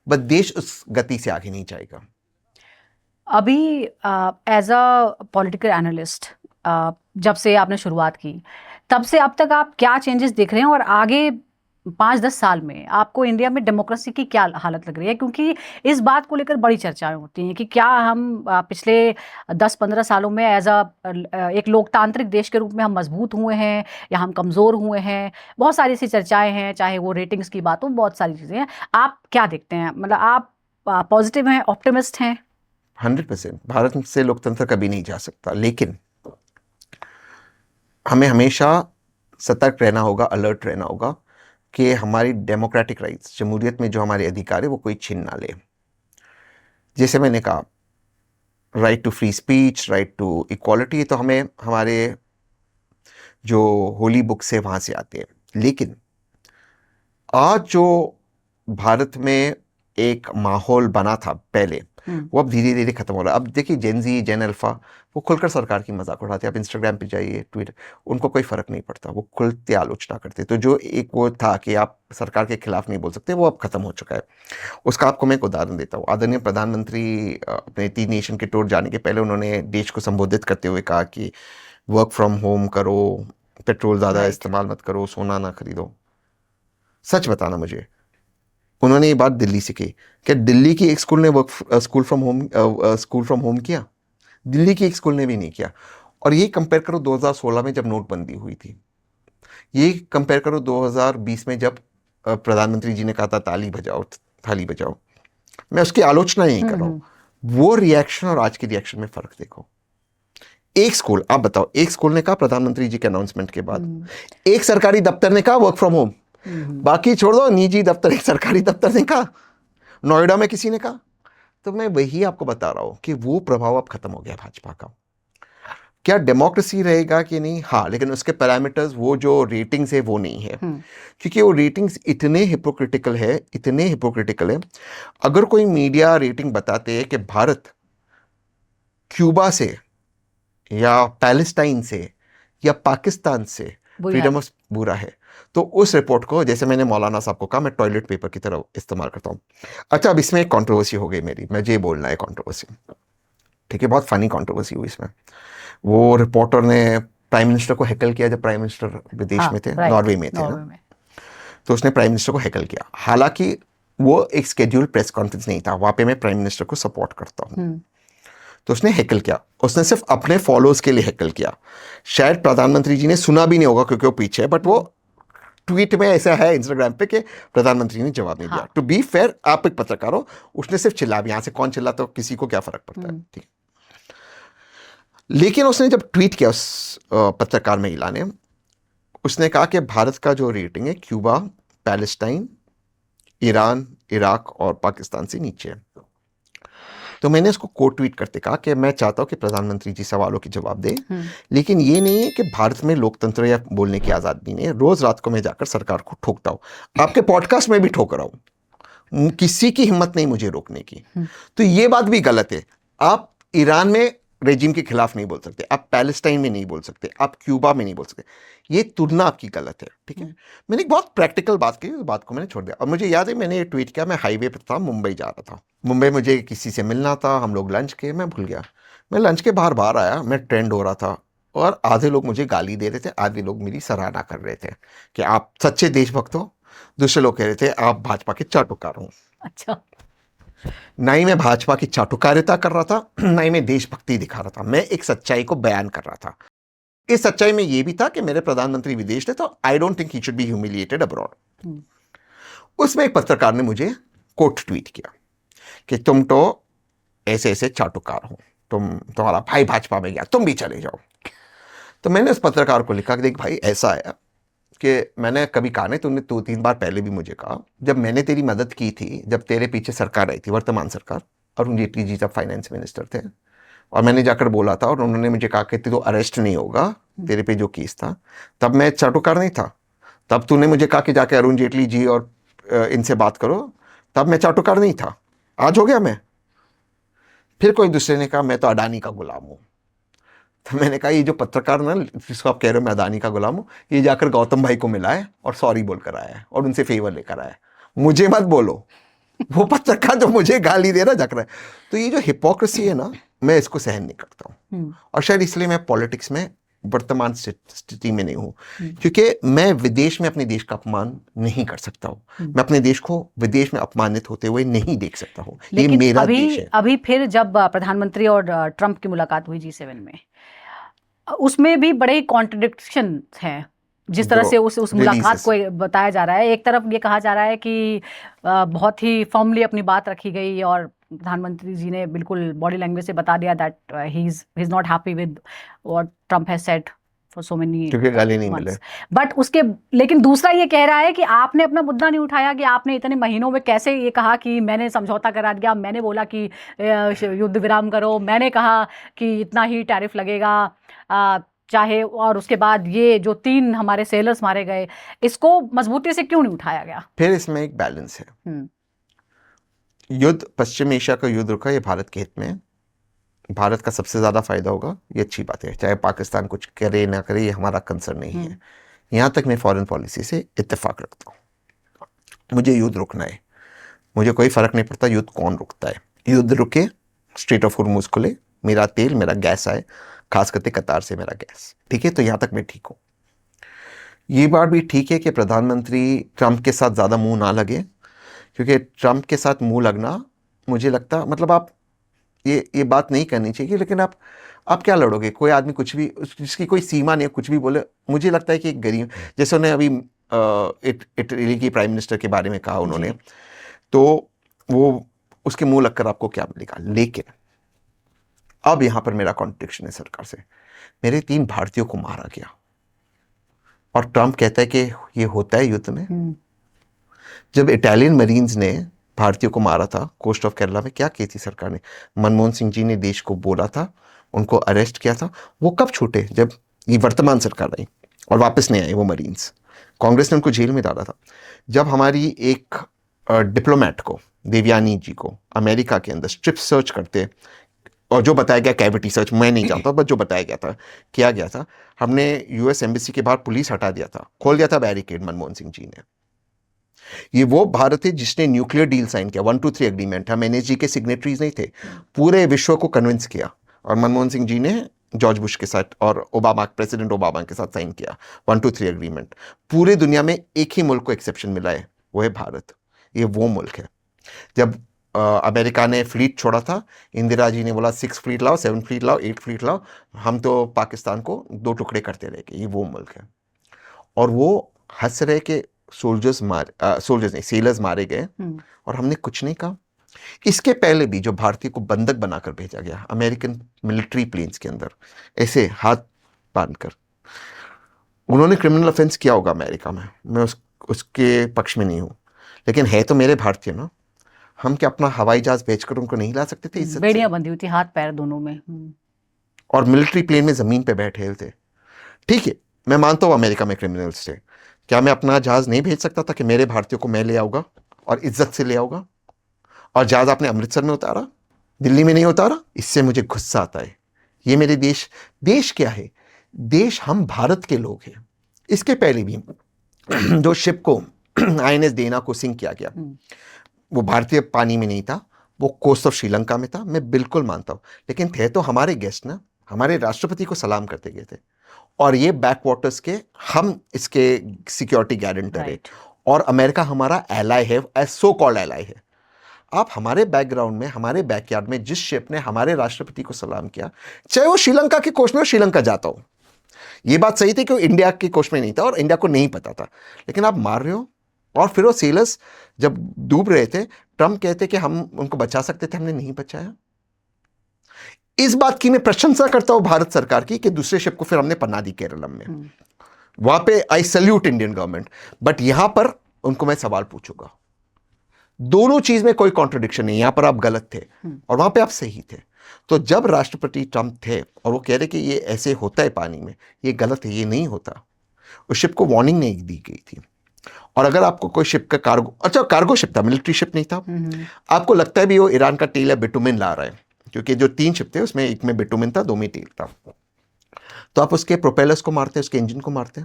बट देश उस गति से आगे नहीं जाएगा। अभी एज अ पॉलिटिकल एनालिस्ट, जब से आपने शुरुआत की तब से अब तक आप क्या चेंजेस देख रहे हैं, और आगे 5-10 साल में आपको इंडिया में डेमोक्रेसी की क्या हालत लग रही है? क्योंकि इस बात को लेकर बड़ी चर्चाएं होती हैं कि क्या हम पिछले 10-15 सालों में एज एक लोकतांत्रिक देश के रूप में हम मजबूत हुए हैं या हम कमज़ोर हुए हैं। बहुत सारी ऐसी चर्चाएं हैं, चाहे वो रेटिंग्स की बात हो, बहुत सारी चीज़ें हैं। आप क्या देखते हैं? मतलब आप पॉजिटिव हैं, ऑप्टिमिस्ट हैं? 100% भारत से लोकतंत्र कभी नहीं जा सकता, लेकिन हमें हमेशा सतर्क रहना होगा, अलर्ट रहना होगा कि हमारी डेमोक्रेटिक राइट्स, जमहूरियत में जो हमारे अधिकार है, वो कोई छीन ना ले। जैसे मैंने कहा, right to free speech, right to equality, तो हमें हमारे जो होली बुक्स है वहाँ से आते हैं। लेकिन आज जो भारत में एक माहौल बना था पहले, वो अब धीरे धीरे खत्म हो रहा है। अब देखिए, जेन अल्फा, वो खुलकर सरकार की मजाक उड़ाते हैं। आप इंस्टाग्राम पे जाइए, ट्विटर, उनको कोई फर्क नहीं पड़ता, वो खुलते आलोचना करते। तो जो एक वो था कि आप सरकार के खिलाफ नहीं बोल सकते, वो अब खत्म हो चुका है। उसका आपको मैं एक उदाहरण देता हूँ। आदरणीय प्रधानमंत्री अपने 3 नेशन के टूर जाने के पहले उन्होंने देश को संबोधित करते हुए कहा कि वर्क फ्रॉम होम करो, पेट्रोल ज़्यादा इस्तेमाल मत करो, सोना ना खरीदो। सच बताना मुझे, उन्होंने ये बात दिल्ली से की? क्या दिल्ली की एक स्कूल ने स्कूल फ्रॉम होम किया? दिल्ली की एक स्कूल ने भी नहीं किया। और ये कंपेयर करो 2016 में जब नोटबंदी हुई थी, ये कंपेयर करो 2020 में जब प्रधानमंत्री जी ने कहा था ताली बजाओ, थाली बजाओ। मैं उसकी आलोचना नहीं कर रहा हूँ, वो रिएक्शन और आज के रिएक्शन में फर्क देखो। एक स्कूल, आप बताओ, एक स्कूल ने कहा प्रधानमंत्री जी के अनाउंसमेंट के बाद, एक सरकारी दफ्तर ने कहा वर्क फ्रॉम होम, बाकी छोड़ दो, निजी दफ्तर, एक सरकारी दफ्तर ने कहा, नोएडा में किसी ने कहा। तो मैं वही आपको बता रहा हूं कि वो प्रभाव अब खत्म हो गया भाजपा का। क्या डेमोक्रेसी रहेगा कि नहीं? हाँ, लेकिन उसके पैरामीटर्स, वो जो रेटिंग्स है वो नहीं है, क्योंकि वो रेटिंग्स इतने हिपोक्रिटिकल है, इतने हिपोक्रिटिकल है। अगर कोई मीडिया रेटिंग बताते हैं कि भारत क्यूबा से या पैलेस्टाइन से या पाकिस्तान से फ्रीडम ऑफ बुरा है, तो उस रिपोर्ट को, जैसे मैंने मौलाना साहब को कहा, मैं टॉयलेट पेपर की तरह इस्तेमाल करता हूँ। अच्छा, अब इसमें एक कंट्रोवर्सी हो गई मेरी, मैं ये बोलना है कंट्रोवर्सी, ठीक है, बहुत फनी कंट्रोवर्सी हुई इसमें। वो रिपोर्टर ने प्राइम मिनिस्टर को हैकल किया जब प्राइम मिनिस्टर विदेश में थे, नॉर्वे में थे ना, तो उसने प्राइम मिनिस्टर को हैकल किया। हालांकि वो एक शेड्यूल्ड प्रेस कॉन्फ्रेंस नहीं था, वहाँ पे मैं प्राइम मिनिस्टर को सपोर्ट करता हूँ। तो उसने हैकल किया, उसने सिर्फ अपने फॉलोअर्स के लिए हैकल किया। शायद प्रधानमंत्री जी ने सुना भी नहीं होगा क्योंकि वो पीछे है, बट वो ट्वीट में ऐसा है इंस्टाग्राम पे कि प्रधानमंत्री ने जवाब नहीं दिया। टू बी फेयर, आप एक पत्रकार हो, उसने सिर्फ चिल्ला, यहाँ से कौन चिल्ला तो किसी को क्या फर्क पड़ता है, ठीक। लेकिन उसने जब ट्वीट किया उस पत्रकार महिला ने, उसने कहा कि भारत का जो रेटिंग है क्यूबा, पैलेस्टाइन, ईरान, इराक और पाकिस्तान से नीचे है। तो मैंने उसको कोट ट्वीट करते कहा कि मैं चाहता हूं कि प्रधानमंत्री जी सवालों के जवाब दें, लेकिन ये नहीं है कि भारत में लोकतंत्र या बोलने की आज़ादी नहीं है। रोज रात को मैं जाकर सरकार को ठोकता हूं, आपके पॉडकास्ट में भी ठोक रहा हूं, किसी की हिम्मत नहीं मुझे रोकने की। तो ये बात भी गलत है। आप ईरान में रेजिम के खिलाफ नहीं बोल सकते, आप पैलेस्टाइन में नहीं बोल सकते, आप क्यूबा में नहीं बोल सकते। ये तुलना आपकी गलत है, ठीक है। मैंने एक बहुत प्रैक्टिकल बात की, उस बात को मैंने छोड़ दिया। और मुझे याद है मैंने ये ट्वीट किया, मैं हाईवे पर था, मुंबई जा रहा था। मुंबई मुझे किसी से मिलना था, हम लोग लंच के, मैं भूल गया। मैं लंच के बाहर आया, मैं ट्रेंड हो रहा था, और आधे लोग मुझे गाली दे रहे थे, आधे लोग मेरी सराहना कर रहे थे कि आप सच्चे देशभक्त हो। दूसरे लोग कह रहे थे आप भाजपा के चाटुकार हो। अच्छा, ना ही मैं भाजपा की चाटुकारिता कर रहा था, ना ही मैं देशभक्ति दिखा रहा था, मैं एक सच्चाई को बयान कर रहा था। इस सच्चाई में यह भी था कि मेरे प्रधानमंत्री विदेश थे, तो I don't think he should be humiliated abroad. उसमें एक पत्रकार ने मुझे कोट ट्वीट किया कि तुम तो ऐसे ऐसे चाटुकार हो, तुम्हारा भाई भाजपा में गया, तुम भी चले जाओ। तो मैंने उस पत्रकार को लिखा कि देख भाई, ऐसा है कि मैंने कभी कहा नहीं, तुमने 2-3 बार पहले भी मुझे कहा, जब मैंने तेरी मदद की थी, जब तेरे पीछे सरकार आई थी, वर्तमान सरकार, अरुण जेटली जी जब फाइनेंस मिनिस्टर थे, और मैंने जाकर बोला था और उन्होंने मुझे कहा कि तो अरेस्ट नहीं होगा, तेरे पे जो केस था, तब मैं चाटुकार नहीं था। तब तूने मुझे कहा कि जाके अरुण जेटली जी और इनसे बात करो, तब मैं चाटुकार नहीं था। आज हो गया मैं। फिर कोई दूसरे ने कहा मैं तो अडानी का गुलाम हूँ। तो मैंने कहा ये जो पत्रकार ना जिसको आप कह रहे हो मैं अडानी का गुलाम हूँ, ये जाकर गौतम भाई को मिला है और सॉरी बोल कर आया है और उनसे फेवर लेकर आया है, मुझे मत बोलो। वो पत्रकार जो मुझे गाली दे रहा जक रहा है। तो ये जो हिपोक्रेसी है ना, मैं इसको सहन नहीं करता हूँ, और शायद इसलिए मैं पॉलिटिक्स में वर्तमान स्थिति में नहीं हूँ, क्योंकि मैं विदेश में अपने देश का अपमान नहीं कर सकता हूँ। मैं अपने देश को विदेश में अपमानित होते हुए नहीं देख सकता हूँ। ये मेरा देश है। अभी फिर जब प्रधानमंत्री और ट्रंप की मुलाकात हुई G7 में, उसमें भी बड़े कॉन्ट्रडिक्शन हैं। जिस तरह से उस मुलाकात को बताया जा रहा है, एक तरफ ये कहा जा रहा है कि बहुत ही फर्मली अपनी बात रखी गई और प्रधानमंत्री जी ने बिल्कुल बॉडी लैंग्वेज से बता दिया that he is not happy with what Trump has said for so many, क्योंकि गाली नहीं मिले। बट उसके लेकिन दूसरा ये कह रहा है कि आपने अपना मुद्दा नहीं उठाया, कि आपने इतने महीनों में कैसे ये कहा कि मैंने समझौता करा दिया, मैंने बोला कि युद्ध विराम करो, मैंने कहा कि इतना ही टैरिफ लगेगा चाहे, और उसके बाद ये जो 3 हमारे सेलर्स मारे गए, इसको मजबूती से क्यों नहीं उठाया गया? फिर इसमें एक बैलेंस है। युद्ध, पश्चिम एशिया का युद्ध रुका, ये भारत के हित में है, भारत का सबसे ज्यादा फायदा होगा, ये अच्छी बात है। चाहे पाकिस्तान कुछ करे ना करे, ये हमारा कंसर्न नहीं है। यहां तक मैं फॉरेन पॉलिसी से इत्तेफाक रखता हूँ। मुझे युद्ध रुकना है, मुझे कोई फर्क नहीं पड़ता युद्ध कौन रुकता है। युद्ध रुके, स्ट्रेट ऑफ हॉर्मुज़ खुले, मेरा तेल मेरा गैस आए, खास करके कतार से मेरा गैस, ठीक है। तो यहां तक मैं ठीक हूं। ये बात भी ठीक है कि प्रधानमंत्री ट्रंप के साथ ज़्यादा मुंह ना लगे, क्योंकि ट्रंप के साथ मुंह लगना, मुझे लगता, मतलब आप ये बात नहीं करनी चाहिए, लेकिन आप क्या लड़ोगे? कोई आदमी कुछ भी, जिसकी कोई सीमा नहीं है, कुछ भी बोले। मुझे लगता है कि एक गरीब, जैसे उन्हें अभी इटली की प्राइम मिनिस्टर के बारे में कहा उन्होंने, तो वो उसके मुंह लगकर आपको क्या मिलेगा। लेकिन अब यहां पर मेरा कॉन्ट्रडिक्शन है सरकार से। मेरे 3 भारतीयों को मारा गया और ट्रंप कहता है कि ये होता है युद्ध में। जब इटालियन मरीन्स ने भारतीयों को मारा था कोस्ट ऑफ केरला में, क्या की थी सरकार ने? मनमोहन सिंह जी ने देश को बोला था, उनको अरेस्ट किया था। वो कब छूटे? जब ये वर्तमान सरकार आई और वापस नहीं आए वो मरीन्स। कांग्रेस ने उनको जेल में डाला था। जब हमारी एक डिप्लोमेट को, देवयानी जी को, अमेरिका के अंदर स्ट्रिप सर्च करते, और जो बताया गया कैविटी सर्च, मैं नहीं जानता, बट जो बताया गया था, किया गया था, हमने यूएस एम्बेसी के बाहर पुलिस हटा दिया था, खोल दिया था बैरिकेड मनमोहन सिंह जी ने। ये वो भारत है जिसने न्यूक्लियर डील साइन किया, 123 एग्रीमेंट। हम एनएसजी के सिग्नेटरीज नहीं थे, पूरे विश्व को कन्विंस किया, और मनमोहन सिंह जी ने जॉर्ज बुश के साथ और ओबामा, प्रेसिडेंट ओबामा के साथ साइन किया 123 एग्रीमेंट। पूरे दुनिया में एक ही मुल्क को एक्सेप्शन मिला है, वो है भारत। ये वो मुल्क है। जब अमेरिका ने फ्लीट छोड़ा था, इंदिरा जी ने बोला 6 फ्लीट लाओ, 7 फ्लीट लाओ, 8 फ्लीट लाओ, हम तो पाकिस्तान को 2 टुकड़े करते रह गए। ये वो मुल्क है। और वो हंस रहे कि सोल्जर्स नहीं, सेलर्स मारे गए, और हमने कुछ नहीं कहा। इसके पहले भी जो भारतीय को बंधक बनाकर भेजा गया अमेरिकन मिलिट्री प्लेन्स के अंदर, ऐसे हाथ बांधकर, उन्होंने क्रिमिनल ऑफेंस किया होगा अमेरिका में, मैं उसके पक्ष में नहीं हूं, लेकिन है तो मेरे भारतीय ना। हम क्या अपना हवाई जहाज भेजकर उनको नहीं ला सकते थे इज्जत से? बेड़ियां बंधी हुई थी, हाथ पैर दोनों में, और मिलिट्री प्लेन में जमीन पे बैठे हुए थे। ठीक है, मैं मानता हूं अमेरिका में क्रिमिनल्स थे। क्या मैं अपना जहाज नहीं भेज सकता था कि मेरे भारतीयों को मैं ले आऊंगा और इज्जत से ले आऊंगा? और जहाज आपने अमृतसर में उतारा, दिल्ली में नहीं उतारा। इससे मुझे गुस्सा आता है। ये मेरे देश क्या है? देश हम भारत के लोग हैं। इसके पहले भी जो शिप को INS डेना को सिंक किया गया, वो भारतीय पानी में नहीं था, वो कोस्ट ऑफ श्रीलंका में था। मैं बिल्कुल मानता हूं, लेकिन थे तो हमारे गेस्ट ना, हमारे राष्ट्रपति को सलाम करते गए थे। और ये बैक वाटर्स के हम इसके सिक्योरिटी गारंटर है, और अमेरिका हमारा एलाय है, सो कॉल्ड एलाय है। आप हमारे बैकग्राउंड में, हमारे बैकयार्ड में जिस शिप ने हमारे राष्ट्रपति को सलाम किया, चाहे वो श्रीलंका के कोस्ट में हो, श्रीलंका जाता हूं। ये बात सही थी कि वो इंडिया के कोस्ट में नहीं था और इंडिया को नहीं पता था, लेकिन आप मार रहे हो। और फिर वो सेलर्स जब डूब रहे थे, ट्रंप कहते कि हम उनको बचा सकते थे, हमने नहीं बचाया। इस बात की मैं प्रशंसा करता हूं भारत सरकार की कि दूसरे शिप को फिर हमने पन्ना दी केरलम में। वहां पे आई सैल्यूट इंडियन गवर्नमेंट। बट यहां पर उनको मैं सवाल पूछूंगा, दोनों चीज में कोई कॉन्ट्रडिक्शन नहीं, यहां पर आप गलत थे और वहां पे आप सही थे। तो जब राष्ट्रपति ट्रंप थे और वो कह रहे कि ये ऐसे होता है पानी में, ये गलत है, ये नहीं होता, उस शिप को वार्निंग नहीं दी गई थी। और अगर आपको कोई शिप का कार्गो, अच्छा कार्गो शिप था, मिलिट्री शिप नहीं था, आपको लगता है भी वो ईरान का तेल या बिटुमिन ला रहा है, क्योंकि जो 3 शिप थे उसमें एक में बिटुमिन था, 2 में तेल था, तो आप उसके प्रोपेलर्स को मारते, उसके इंजन को मारते,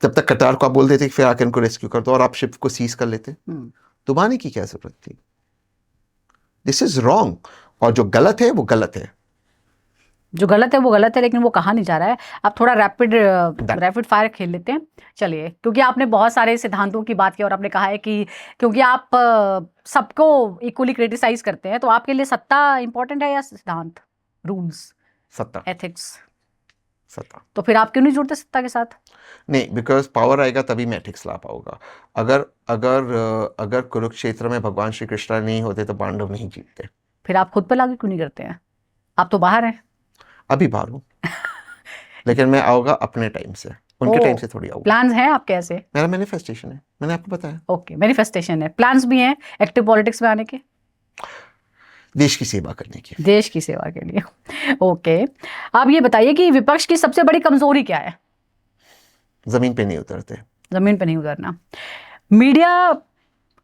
तब तक कतार को आप बोल देते कि फिर आकर इनको रेस्क्यू कर दो और आप शिप को सीज कर लेते, तो मारने की क्या जरूरत थी? This is wrong. और जो गलत है वो गलत है, जो गलत है वो गलत है, लेकिन वो कहा नहीं जा रहा है। आप थोड़ा रैपिड फायर खेल लेते हैं, चलिए, क्योंकि आपने बहुत सारे सिद्धांतों की बात की और आपने कहा है कि क्योंकि आप सबको इक्वली क्रिटिसाइज करते हैं, तो आपके लिए सत्ता इंपॉर्टेंट है या सिद्धांत, रूल्स, सत्ता, एथिक्स? सत्ता। तो फिर आप क्यों नहीं जुड़ते सत्ता के साथ? नहीं, बिकॉज पावर आएगा तभी मैं एथिक्स ला पाऊंगा। अगर अगर अगर कुरुक्षेत्र में भगवान श्री कृष्ण नहीं होते तो पांडव नहीं जीतते। फिर आप खुद पे लागू क्यों नहीं करते हैं? आप तो बाहर हैं। अभी बाहर हूँ लेकिन मैं आऊंगा अपने टाइम से, उनके टाइम से थोड़ी आऊंगा। प्लान्स हैं आपके ऐसे? मेरा मैनिफेस्टेशन है, मैंने आपको बताया। ओके, मैनिफेस्टेशन है, प्लान्स भी हैं एक्टिव पॉलिटिक्स में आने के? देश की सेवा करने की। देश की सेवा के लिए। ओके, आप ये बताइए कि विपक्ष की सबसे बड़ी कमजोरी क्या है? जमीन पे नहीं उतरते। जमीन पे नहीं उतरना। मीडिया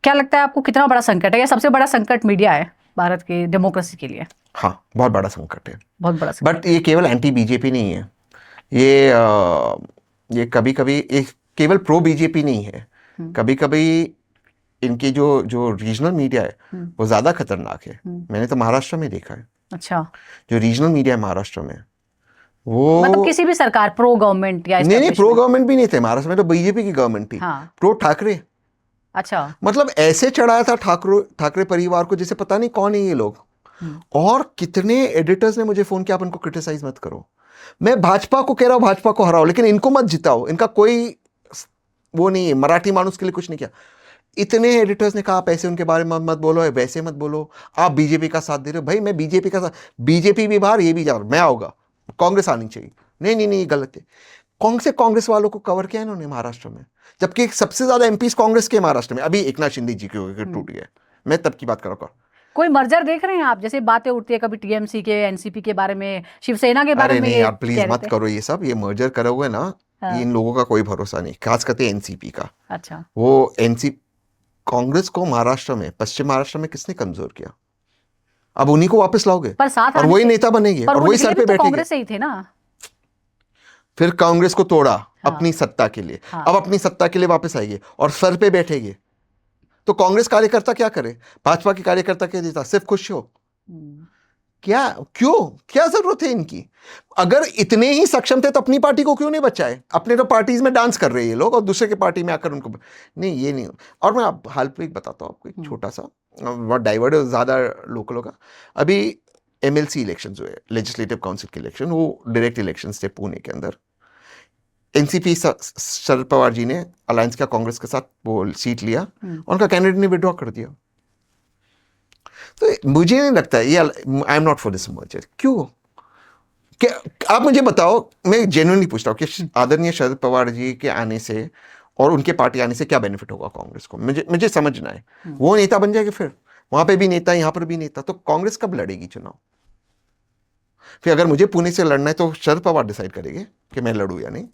क्या लगता है आपको कितना बड़ा संकट है, या सबसे बड़ा संकट मीडिया है भारत की डेमोक्रेसी के लिए? हाँ, बहुत बड़ा संकट है, बहुत बड़ा संकट। बट ये केवल एंटी बीजेपी नहीं है, ये कभी कभी एक केवल प्रो बीजेपी नहीं है, कभी कभी इनकी जो रीजनल मीडिया है वो ज्यादा खतरनाक है। मैंने तो महाराष्ट्र में देखा है। अच्छा, जो रीजनल मीडिया है महाराष्ट्र में, वो मतलब किसी भी सरकार, प्रो गवर्नमेंट या नहीं, प्रो गवर्नमेंट भी नहीं थे महाराष्ट्र में, तो बीजेपी की गवर्नमेंट थी। हाँ। प्रो ठाकरे। अच्छा, मतलब ऐसे चढ़ाया था ठाकरे परिवार को जैसे पता नहीं कौन है ये लोग। और कितने एडिटर्स ने मुझे फोन किया, आप इनको क्रिटिसाइज मत करो। मैं भाजपा को कह रहा हूँ भाजपा को हराओ, लेकिन इनको मत जिताओ, इनका कोई वो नहीं है, मराठी मानुस के लिए कुछ नहीं किया। इतने एडिटर्स ने कहा आप ऐसे उनके बारे में मत बोलो, वैसे मत बोलो, आप बीजेपी का साथ दे रहे हो। भाई मैं बीजेपी का साथ, बीजेपी भी बाहर, ये भी जा, मैं आऊंगा, कांग्रेस आनी चाहिए। नहीं नहीं नहीं, गलत है। कांग्रेस वालों को कवर किया इन्होंने महाराष्ट्र में, जबकि सबसे ज्यादा एमपीज कांग्रेस के महाराष्ट्र में। अभी एकनाथ शिंदे जी के टूट गए, मैं तब की बात कर रहा हूँ। कोई मर्जर देख रहे हैं आप? जैसे बातें उठती है कभी टीएमसी के, एनसीपी के बारे में, शिवसेना के बारे में। नहीं यार प्लीज मत करो ये सब, ये मर्जर करोगे ना, इन लोगों का कोई भरोसा नहीं, खास करके एनसीपी का। अच्छा, वो कांग्रेस को महाराष्ट्र में, पश्चिम महाराष्ट्र में किसने कमजोर किया? अब उन्हीं को वापस लाओगे पर साथ और वही नेता बनेंगे और वही सर पे बैठेंगे। कांग्रेस से ही थे ना। फिर कांग्रेस को तोड़ा अपनी सत्ता के लिए, अब अपनी सत्ता के लिए वापस आएंगे और सर पे बैठेंगे। तो कांग्रेस कार्यकर्ता क्या करे, भाजपा के कार्यकर्ता क्या देता, सिर्फ खुश हो क्या? क्यों, क्या जरूरत है इनकी? अगर इतने ही सक्षम थे तो अपनी पार्टी को क्यों नहीं बचाए? अपने तो पार्टीज में डांस कर रहे हैं ये लोग और दूसरे के पार्टी में आकर उनको नहीं, ये नहीं। और मैं आप हाल पे एक बताता हूँ आपको, एक छोटा सा, बहुत डाइवर्ट है, ज्यादा लोकल होगा। अभी एमएलसी इलेक्शन जो है, लेजिस्लेटिव काउंसिल के इलेक्शन, वो डायरेक्ट इलेक्शन थे पुणे के अंदर। एनसीपी शरद पवार जी ने अलायंस का कांग्रेस के साथ वो सीट लिया, उनका कैंडिडेट ने विड्रॉ कर दिया। तो मुझे नहीं लगता ये, आई am not for this merger. क्यों? आप मुझे बताओ, मैं जेन्युइनली पूछता हूँ कि आदरणीय शरद पवार जी के आने से और उनके पार्टी आने से क्या बेनिफिट होगा कांग्रेस को? मुझे समझना है। वो नेता बन जाएगा, फिर वहां पे भी नेता, यहां पर भी नेता, तो कांग्रेस कब लड़ेगी चुनाव? फिर अगर मुझे पुणे से लड़ना है तो शरद पवार डिसाइड करेंगे कि मैं लड़ूं या नहीं।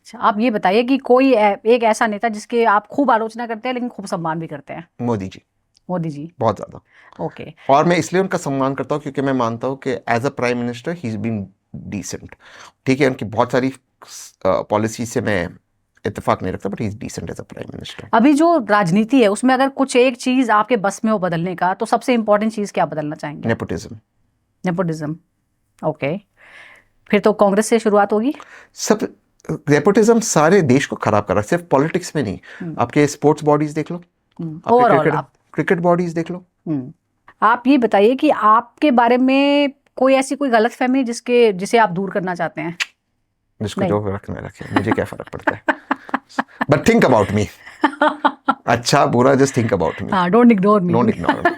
अच्छा, आप ये बताइए कि कोई एक ऐसा नेता जिसके आप खूब आलोचना करते हैं लेकिन खूब सम्मान भी करते हैं? मोदी जी। मोदी जी, बहुत ज्यादा। ओके। और मैं इसलिए उनका सम्मान करता हूँ क्योंकि मैं मानता हूँ कि as a prime minister he is been decent. ठीक है, उनकी बहुत सारी पॉलिसी से मैं इत्तेफाक नहीं रखता, but he is decent as a prime minister. अभी जो राजनीति है उसमें अगर कुछ एक चीज आपके बस में हो बदलने का, तो सबसे इंपॉर्टेंट चीज क्या बदलना चाहेंगे? नेपोटिज्म। Nepotism, okay. फिर तो कांग्रेस से शुरुआत होगी। सब नेपोटिज्म सारे देश को खराब कर रहा है, सिर्फ पॉलिटिक्स में नहीं। आपके स्पोर्ट्स बॉडीज देख लो, ओवरऑल क्रिकेट बॉडीज देख लो। आप ये बताइए कि आपके बारे में कोई ऐसी कोई गलतफहमी जिसे आप दूर करना चाहते हैं? जिसको जो रखना रखे, मुझे क्या फर्क पड़ता है। But think about me. अच्छा बुरा, जस्ट थिंक अबाउट मी। हाँ, don't ignore me. Don't ignore me.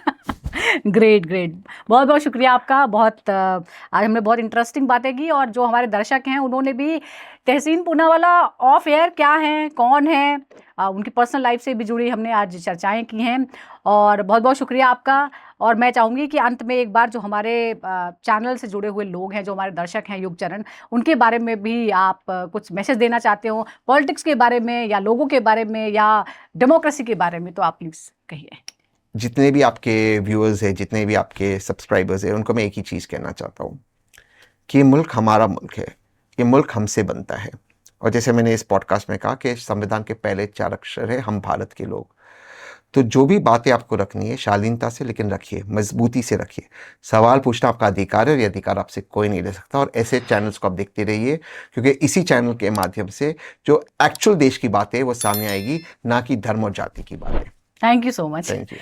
Great great, बहुत बहुत शुक्रिया आपका। बहुत आज हमने बहुत इंटरेस्टिंग बातें की, और जो हमारे दर्शक हैं उन्होंने भी तहसीन पूनावाला ऑफ एयर क्या हैं, कौन है, उनकी पर्सनल लाइफ से भी जुड़ी हमने आज चर्चाएं की हैं, और बहुत बहुत शुक्रिया आपका। और मैं चाहूँगी कि अंत में एक बार जो हमारे चैनल से जुड़े हुए लोग हैं, जो हमारे दर्शक हैं युगचरण, उनके बारे में भी आप कुछ मैसेज देना चाहते हो, पॉलिटिक्स के बारे में या लोगों के बारे में या डेमोक्रेसी के बारे में, तो आप प्लीज़ कहिए। जितने भी आपके व्यूअर्स हैं, जितने भी आपके सब्सक्राइबर्स हैं, उनको मैं एक ही चीज़ कहना चाहता हूँ कि ये मुल्क हमारा मुल्क है, ये मुल्क हमसे बनता है। और जैसे मैंने इस पॉडकास्ट में कहा कि संविधान के पहले 4 अक्षर है हम भारत के लोग। तो जो भी बातें आपको रखनी है शालीनता से, लेकिन रखिए, मजबूती से रखिए। सवाल पूछना आपका अधिकार है, और ये अधिकार आपसे कोई नहीं ले सकता। और ऐसे चैनल्स को आप देखते रहिए, क्योंकि इसी चैनल के माध्यम से जो एक्चुअल देश की बात है वो सामने आएगी, ना कि धर्म और जाति की बातें। Thank you so much. Thank you.